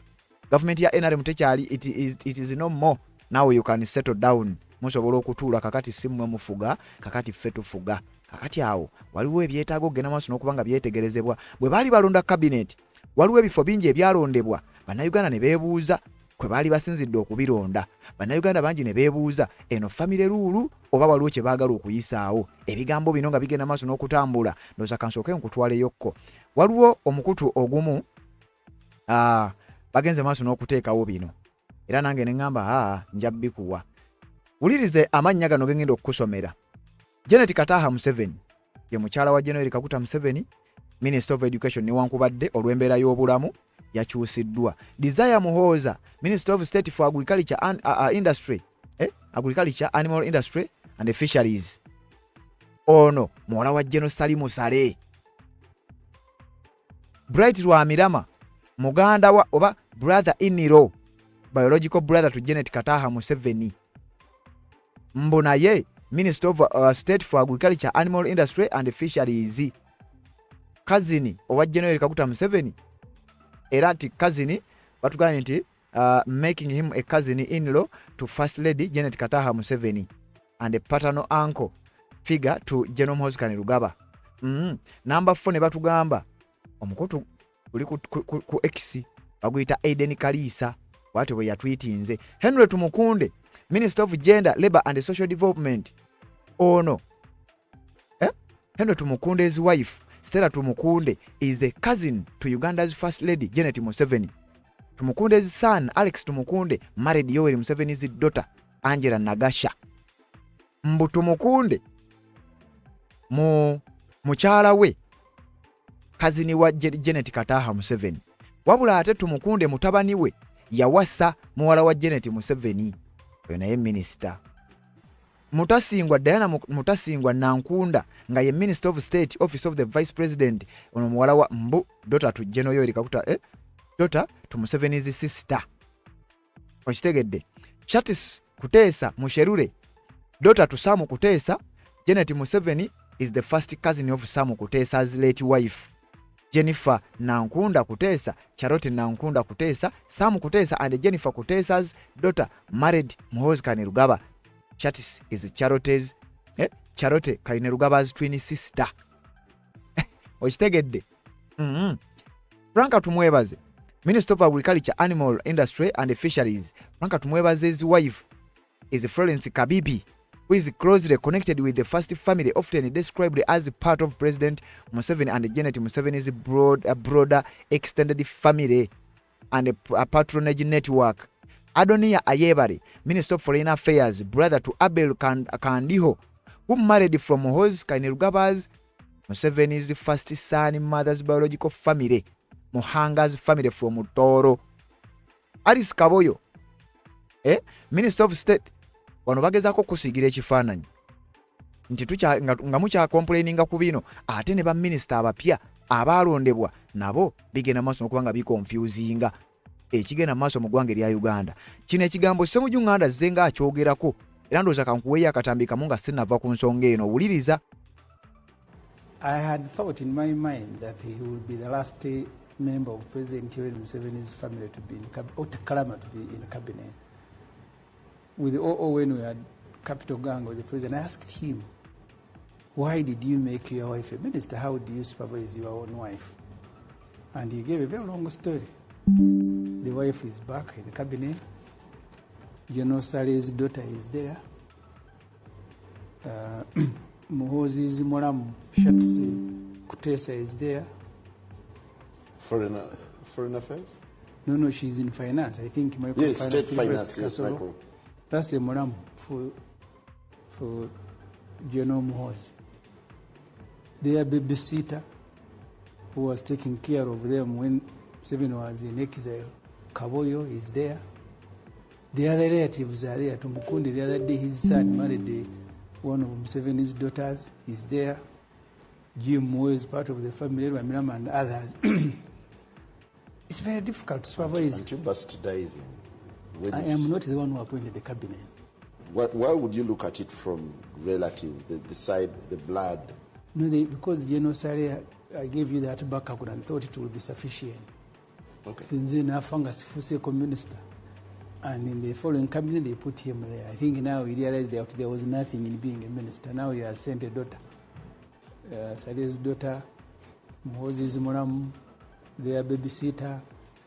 gavumenti ya NRM tekyali, it is no more, now you can settle down, musobola okutuula. Kakati si mmwe mufuga, kakati ffe tufuga. Kakati awo waliwo ebyetaaga okugenda maaso n'okuba nga byetegerezebwa. Bwe baali balonda kabineeti waliwo ebifo bingi ebyalondebwa, bannayuganda ne beebuuza kwe baali basinzidde okubironda. Bannayuganda bangi ne beebuuza eno family rule oba waliwo kye baagala okuyisaawo. Ebigambo bino nga bigenda maaso n'okutambula, ndowooza kansooke nkutwaleyokko. Waliwo omukutu ogumu bagenze maaso n'okuteekawo bino, era nange ne ŋŋamba nja bikuwa. Wulirize amannya gano ge ngenda okukusomera. Janet Kataha Museveni ye mukyala wa General Yoweri Kaguta Museveni, Minister of Education newankubadde olw'embeera y'obulamu yakyusiddwa. Desire Muhooza, Minister of State for Agriculture and Industry, Agriculture, Animal Industry and Fisheries. Ono muwala wa General Salimu Sale. Bright Rwamirama, muganda wa oba brother in-law, biological brother to Janet Kataha Museveni. Mbonaye, Minister of State for Agriculture, Animal Industry and Fisheries. Cousin owa General Yoweri Kaguta Museveni. Era ati cousin batugambye nti making him a cousin in-law to First Lady Janet Kataha Museveni and a paternal uncle figure to General Muhoozi Kainerugaba. Number 4 ne batugamba omukutu uli ku X baguyita Aiden Kalisa, watu bwe yatwitinze. Henry Tumukunde, Minister of Gender, Labour and Social Development. Ono Henry Tumukunde's wife Stella Tumukunde is a cousin to Uganda's First Lady Janet Museveni. Tumukunde's son Alex Tumukunde married Yoweri Museveni's daughter Angela Nagasha. Mbu Tumukunde mukyala we cousin wa Janet Kataha Museveni. Wabula ate Tumukunde mutabani we yawasa muwala wa Janet Museveni, oyo naye minister. Mutasingwa Diana Mutasingwa Nankunda nga ye Minister of State Office of the Vice President, ono muwala wa Mbu daughter to General Yoweri Kaguta daughter to Museveni's sister. Okitegedde. Shatis Kuteesa Musherure daughter to Samu Kuteesa. Janet Museveni is the first cousin of Samu Kuteesa's late wife. Jennifer Nankunda Kuteesa, Charlotte Nankunda Kuteesa, Samu Kuteesa and Jennifer Kuteesa's daughter married Muhoozi Kainerugaba. Shatis is Charlotte's Charlotte Kainerugaba's twin sister. Okitegedde. Franka Tumwebaze, Minister of Agriculture, Animal Industry and Fisheries. Franka Tumwebaze's wife is Florence Kabibi. who is closely connected with the first family, often described as part of President Museveni and Janet Museveni's broader extended family and a patronage network. Adoniya Ayebare, Minister of Foreign Affairs, brother to Abel Kandiho, who married from Muhoozi Kainerugaba's Museveni's first son, mother's biological family, Muhanga's family from Toro. Alice Kaboyo, Minister of State, wano bagezako kusigira ekifaananyi nti nga mucha complaininga ku bino ate ne ba minister abapya abalondebwa nabo bigenda maaso okubanga biconfusinga ekigenda maaso mu ggwanga erya Uganda. Kino ekigambo Ssemujju Nganda zenga akyogerako era ndowooza kankuweeyo akatambikamu nga sinnava ku nsonga eno. Wuliriza. I had thought in my mind that he would be the last member of President Yoweri Museveni's family to be in Kalama to be in cabinet. With when we had Capital Gang with the president, I asked him, why did you make your wife a minister? How do you supervise your own wife? And he gave a very long story. The wife is back in the cabinet. General Sale's daughter is there. Muhoozi's Moram Shatsi Kutesa is there. Foreign affairs? No, she's in finance. I think yes, state finance. Yes, micro. That's a moram for General Muhoozi. Their babysitter, who was taking care of them when Museveni was in exile, Kaboyo, is there. The other relatives are there. Tumukundi, the other day his son married one of Museveni's daughters, is there. Jim Moyo is part of the family, Ramirama and others. It's very difficult to supervise. Aren't you bastardizing? I am not the one who appointed the cabinet. Why would you look at it from relative, the side, the blood? No, because General Sare, I gave you that backup and thought it would be sufficient. Okay. Since then, Afanga Sifuse minister. And in the following cabinet, they put him there. I think now he realized that there was nothing in being a minister. Now he has sent a daughter. Sare's daughter, Moses Moram, their babysitter,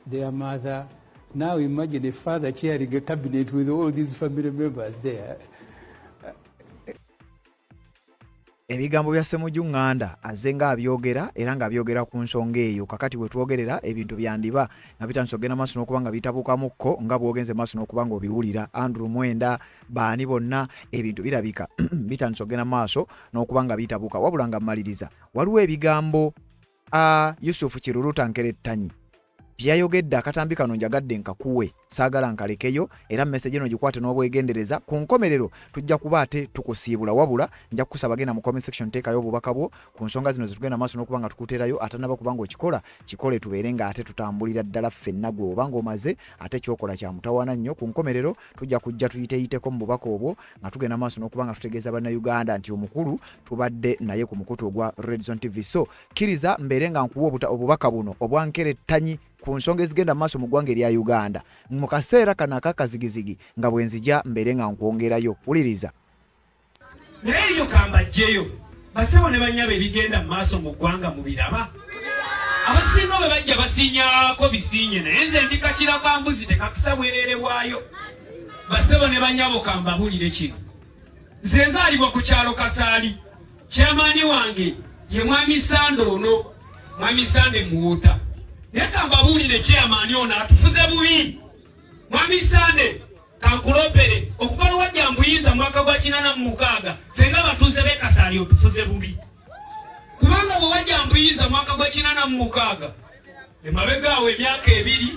their mother. Now imagine a father chairing a cabinet with all these family members there. Ebigambo bya Ssemujju Nganda azenga abyogera era nga abyogera ku nsonga eyo kakati bwe twogerera ebintu byandiba nga bitansogera maaso n'okuba nga bitabukamukko nga bwogenze maaso n'okuba nga obiwulira Andrew Mwenda baani bonna ebintu birabika bitansogera maaso n'okuba nga bitabuka wabula nga mmaliriza waliwo ebigambo Yusuf Kiruruta Nkerettanyi byayogedde akatambi kano njagadde nkakuwe saagala nkalekeyo era message eno gikwate n'obwegendereza ku nkomerero tujja kuba ate tukusiibula wabula nja kukusaba genda mu comment section teekayo obubaka bwo ku nsonga zino zitugenda maaso n'okuba nga tukuteerayo ate naba kubanga okikola kikole tubeere nga ate tutambulira ddala ffenna gwe obanga omaze ate kyokola kya mutawaana nnyo ku nkomerero tujja kujja tuyiteyiteko mu bubaka obwo nga tugenda maaso n'okuba nga tutegeeza bannayuganda nti omukulu tubadde naye ku mukutu ogwa Red Zone TV. So kkiriza mbeere nga nkuwa obubaka buno obwankerettanyi ku nsonga ezigenda maaso mu ggwanga erya Uganda mu kaseera kano akakazigizigi nga bwe nzija mbeere nga nkwongerayo. Wuliriza. Naye eyo kambajjeyo basebo ne banyaba ebigenda mu maaso mu ggwanga mu biraba abasinga bwe bajja basinyaako bisinye naye nze ndikakira ka mbuzi tekakusa bwereere bwayo. Basebo ne banyabo kambabulire kino nze nzaalibwa ku kyalo Kasaali kyamaani wange ye Mwami Sande ono Mwami Sande Muwuta. Neka mbabulire kyamaani ono atufuze bubi. Mwami Sande kankulopere okuva wajja mbuyinza mwaka gwa 86 fenga batuze be Kasaali otufuze bubi. Kubanga bwe wajja mbuyinza mwaka gwa 86 emabegaawo emyaka 2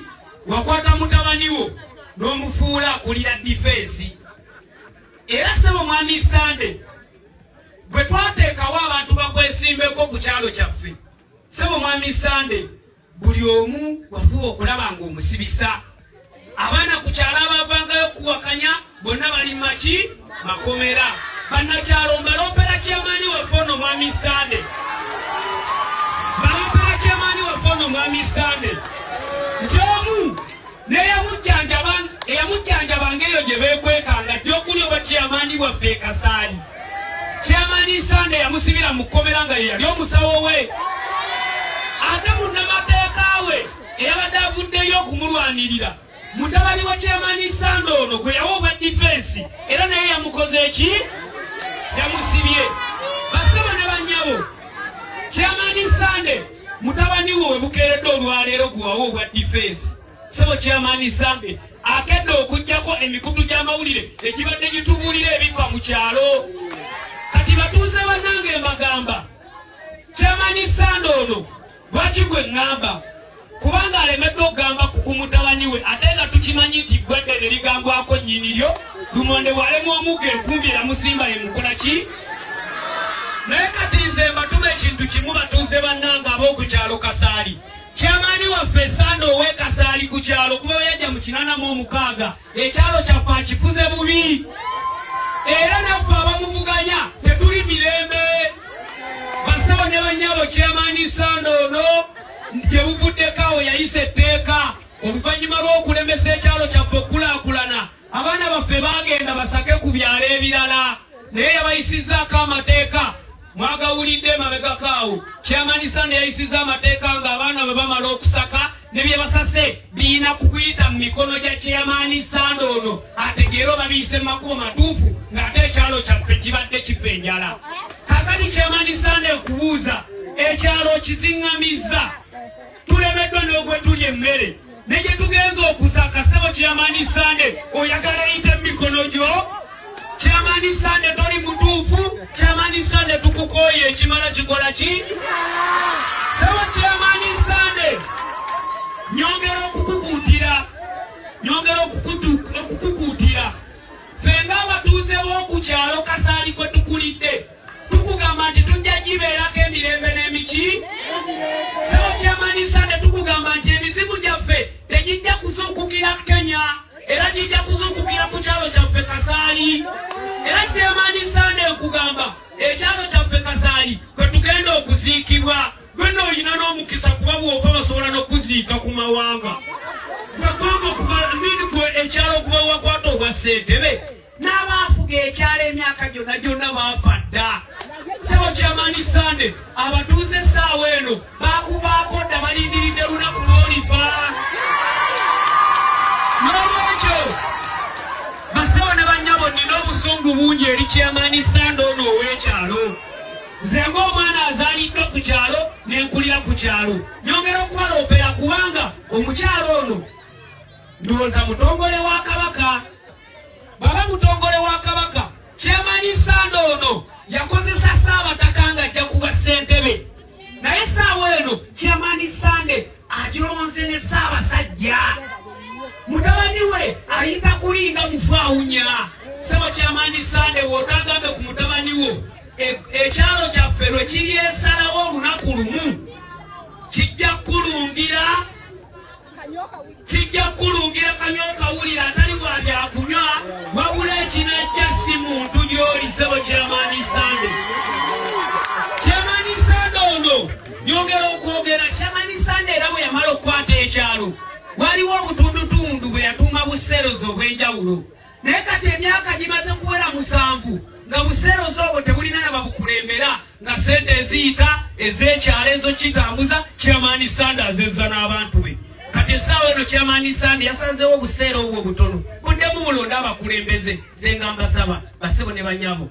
wakwata mutabani wo n'omufuula akulira defense. Era sebo Mwami Sande bwe twateekawo abantu bakwesimbeko ku kyalo kyaffe sebo Mwami Sande buli omu wafuba okulaba ng'omusibisa. Abaana ku kyalo abavangayo kuwakanya bonna bali maki makomera. Bannakyalo mbaloopera kyamaani waffe ono Mwami Sande. Baloopera kyamaani waffe ono Mwami Sande. Nti omu eyamujjanjabanga eyo gye beekwekanga gy'okuli oba kyamaani waffe Kasaali. Kyamaani Sande yamusibira mu kkomera nga ye yali omusawo we. Ate munnamateeka we eyabadde avuddeyo okumulwanirira mutabani wa kyamaani Sande ono gwe yawa obwa defense era naye yamukoze eki yamusibye basaba ne banyabo Chairman Sande mutabani wo bukeredde olwaleero guwawo obwa defense sebo Chairman Sande akedde okujjako emikutu gy'amawulire ekibadde gitubuulira ebifa mu kyalo kati batuuze bannange mbagamba Chairman Sande ono lwaki gwe ŋŋamba kubanga alemedde okugamba ku mutabani we ate nga tukimanyi nti ggwedde ne ligambwako nnyini lyo lumonde bw'alemu omugga enkumbi eramusimba ye mukola ki naye kati nze mbatume ekintu kimu batuuze bannanga ab'okukyalo Kasaali Chairman waffe Sande ow'e Kasaali ku kyalo kuba yajja mu 86 ekyalo kyaffe akifuze bubi era naffe abamuvuganya tetuli mirembe basaba ne banyabo Chairman Sande ono gye buvuddeko yayise etteeka oluvannyuma lw'okulemesa ekyalo kyaffe okulaakulana abaana baffe bagenda basake ku byalo ebirala naye yabayisizzaako amateeka mwagawulidde mabegakaawo Chairman Sande yayisizza amateeka ng'abaana bwe bamala okusaka ne bye basase biina kukuyita mu mikono gya Chairman Sande ono ategeera oba biyise mu makubo matuufu ng'ate ekyalo kyaffe kibadde kifa enjala kakati Chairman Sande okubuuza ekyalo kiziŋŋamizza tulemeddwa n'ogwe tulya emmere ne gye tugenza okusaka sebo Chairman Sande oyagala eyite mu mikono gyo Chairman Sande toli mutuufu Chairman Sande tukukooye ekimala kikola ki sebo Chairman Sande nyongera okukukuutira ffe ng'abatuuze b'oku kyalo Kasaali kwe tukulidde tukugamba nti tujja gibeerako emirembe n'emiki sebo Chairman Sande tukugamba nti emizibu gyaffe tegijja kuzuukukira Kenya era gijja kuzuukukira ku kyalo kyaffe Kasaali era Chairman Sande nkugamba ekyalo kyaffe Kasaali kwe tugenda okuziikibwa gwe n'olina n'omukisa kuba bw'ofa basobola n'okuziika ku mawanga gwe ekyalo okuba wakwata obwa ssentebe n'abaafuga ekyalo emyaka gyonna baafa dda sebo Chairman Sande abatuuze essaawa eno baakubaako dda balindiridde lunaku lw'olifa n'olwekyo basebo ne bannyabo nnina obusungu bungi eri Chairman Sande ono ow'ekyalo nze ng'omwana azaaliddwa ku kyalo n'enkulira ku kyalo nyongera okubaloopera kubanga omukyalo ono ndowooza mutongole wa Kabaka baba mutongole wa Kabaka Chairman Sande ono yakozesa Ssaabataka ng'ajja kuba ssentebe naye essaawa eno Chairman Sande agilonze ne Ssaabasajja mutabani we ayita kulinga mufaawunya sebo Chairman Sande w'otaagambe ku mutabani wo ekyalo kyaffe lwe kiri esalawo olunaku lumu kijja kulungira kanyokawulira atali wa byakunywa wabula ekinajja si muntu gy'oli sebo Chairman Sande Chairman Sande ono nyongera okwogera Chairman Sande era bwe yamala okukwata ekyalo waliwo obutundutundu bwe yatuuma buserozi obw'enjawulo naye kati emyaka gimaze kuwera 7 nga buserozi obwo tebulina na babukulembera nga sente eziyita ez'ekyalo ezo kitambuza Chairman Sande azezza n'abantu be kati essaawa eno Chairman Sande yasanzeewo obuseera obwo butono buddemu mulonda abakulembeze ze nga mbasaba basebo ne banyabo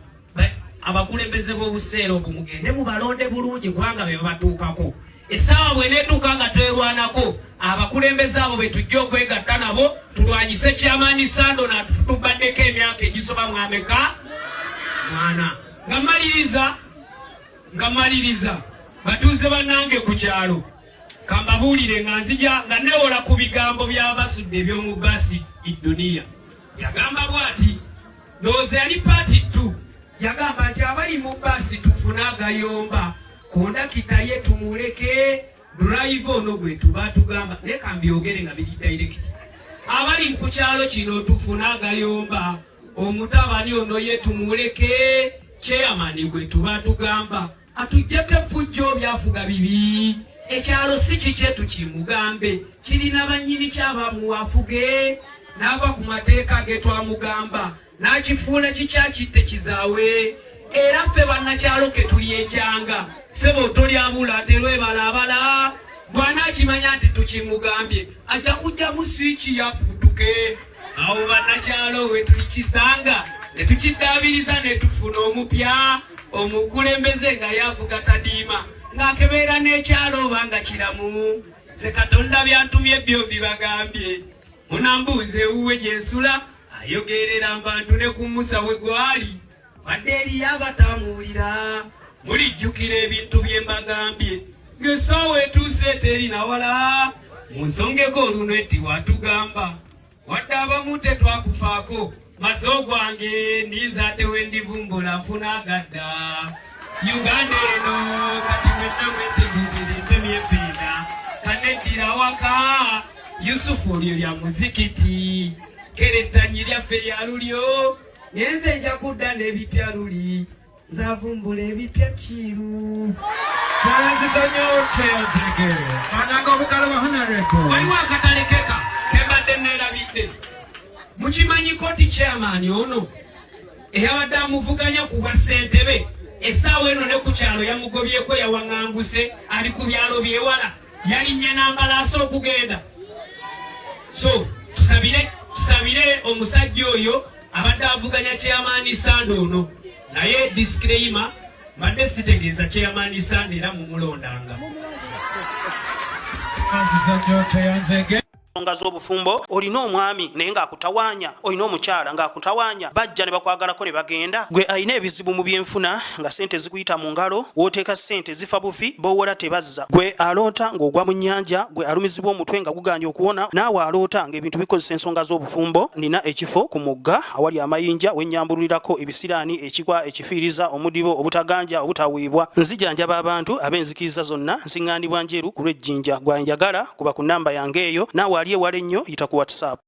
abakulembeze b'obuseera obwo mugende mubalonde bulungi kubanga be babatuukako essaawa bw'eneetuuka nga twerwanako abakulembeze abo be tujja okwegatta nabo tulwanyise Chairman Sande ono atubaddeko emyaka egisoba mwameka mwana nga mmaliriza batuuze bannange ku kyalo kambabuulire nga nzija nga newola ku bigambo by'abasudde eby'omu bbaasi Iduniya yagamba bw'ati ndowooza yali paati 2 yagamba nti abali mu bbaasi tufune agayomba kondakita ye tumuleke drive ono gwe tuba tugamba leka mbyogere nga biri direct abali ku kyalo kino tufune agayomba omutabani ono ye tumuleke chairman gwe tuba tugamba atujjeko effujjo byafuga bibi ekyalo si kikyetu kimugambe kirina bannyini kyabamuwafuge n'ava ku mateeka ge twamugamba n'akifuula kikyakitte kizaawe era ffe bannakyalo ke tuli ekyanga sebo tolyabula ate lwebalabala bwana akimanya nti tukimugambye ajja kujja mu swiiki yafutuke awo bannakyalo we tulikisanga Netukidaabiriza ne tufuna omupya omukulembeze nga yavuga tadiima ng'akebeera n'ekyalo oba nga kiramu. Ze Katonda byantumye byo bibagambye. Munambuuze ewuwe gye nsula ayogerera abantu ne ku Musa we gwali wadde eriyo abatamuwulira. Mulijjukira ebintu bye mbagambye ng'essaawa etuuse terina wala. Munsongeko oluno eti watugamba wadde abamu tetwakufaako maze ogwange ndinzadde we ndivumbula nfuna agadda. Uganda eno kati mwenna mwetegeereze myependa kaneddira waka Yusufu olyo lya muzikiti kerettanyi lyaffe lya lulyo yenze nja kudda n'ebipya luli nzavumbula ebipya kiru. Waliwo akatalekeka kembadde neerabidde. Mukimanyi koti chairman ono eyabadde amuvuganya ku bwa ssentebe essaawa eno ne ku kyalo yamugobyeko yawaŋŋanguse ali ku byalo byewala yalinnya n'ambalaasa okugenda. So tusabire omusajja oyo abadde avuganya chairman Sando ono naye disclaimer mbadde sitegeeza chairman Sando era mumulondanga. Ensonga z'obufumbo olina omwami naye ng'akutawaanya, olina omukyala ng'akutawaanya, bajja ne bakwagalako ne bagenda. Gwe alina ebizibu mu byenfuna nga ssente zikuyita mu ngalo, w'oteeka ssente zifa bufi, b'owola tebazza. Gwe aloota ng'ogwa mu nnyanja, gwe alumizibwa omutwe nga guganja okuwona, naawe aloota ng'ebintu bikozesa ensonga z'obufumbo. Nina ekifo ku mugga awali amayinja wennyambulirako ebisiraani, ekikwa, ekifiiriza, omudibo, obutaganja, obutawiibwa. Nzijanjaba abantu ab'enzikiriza zonna, nsiŋŋaanibwa njeru ku lw'ejjinja. Gwanjagala kuba ku nnamba yange eyo, naawe ali ewala ennyo yita ku WhatsApp.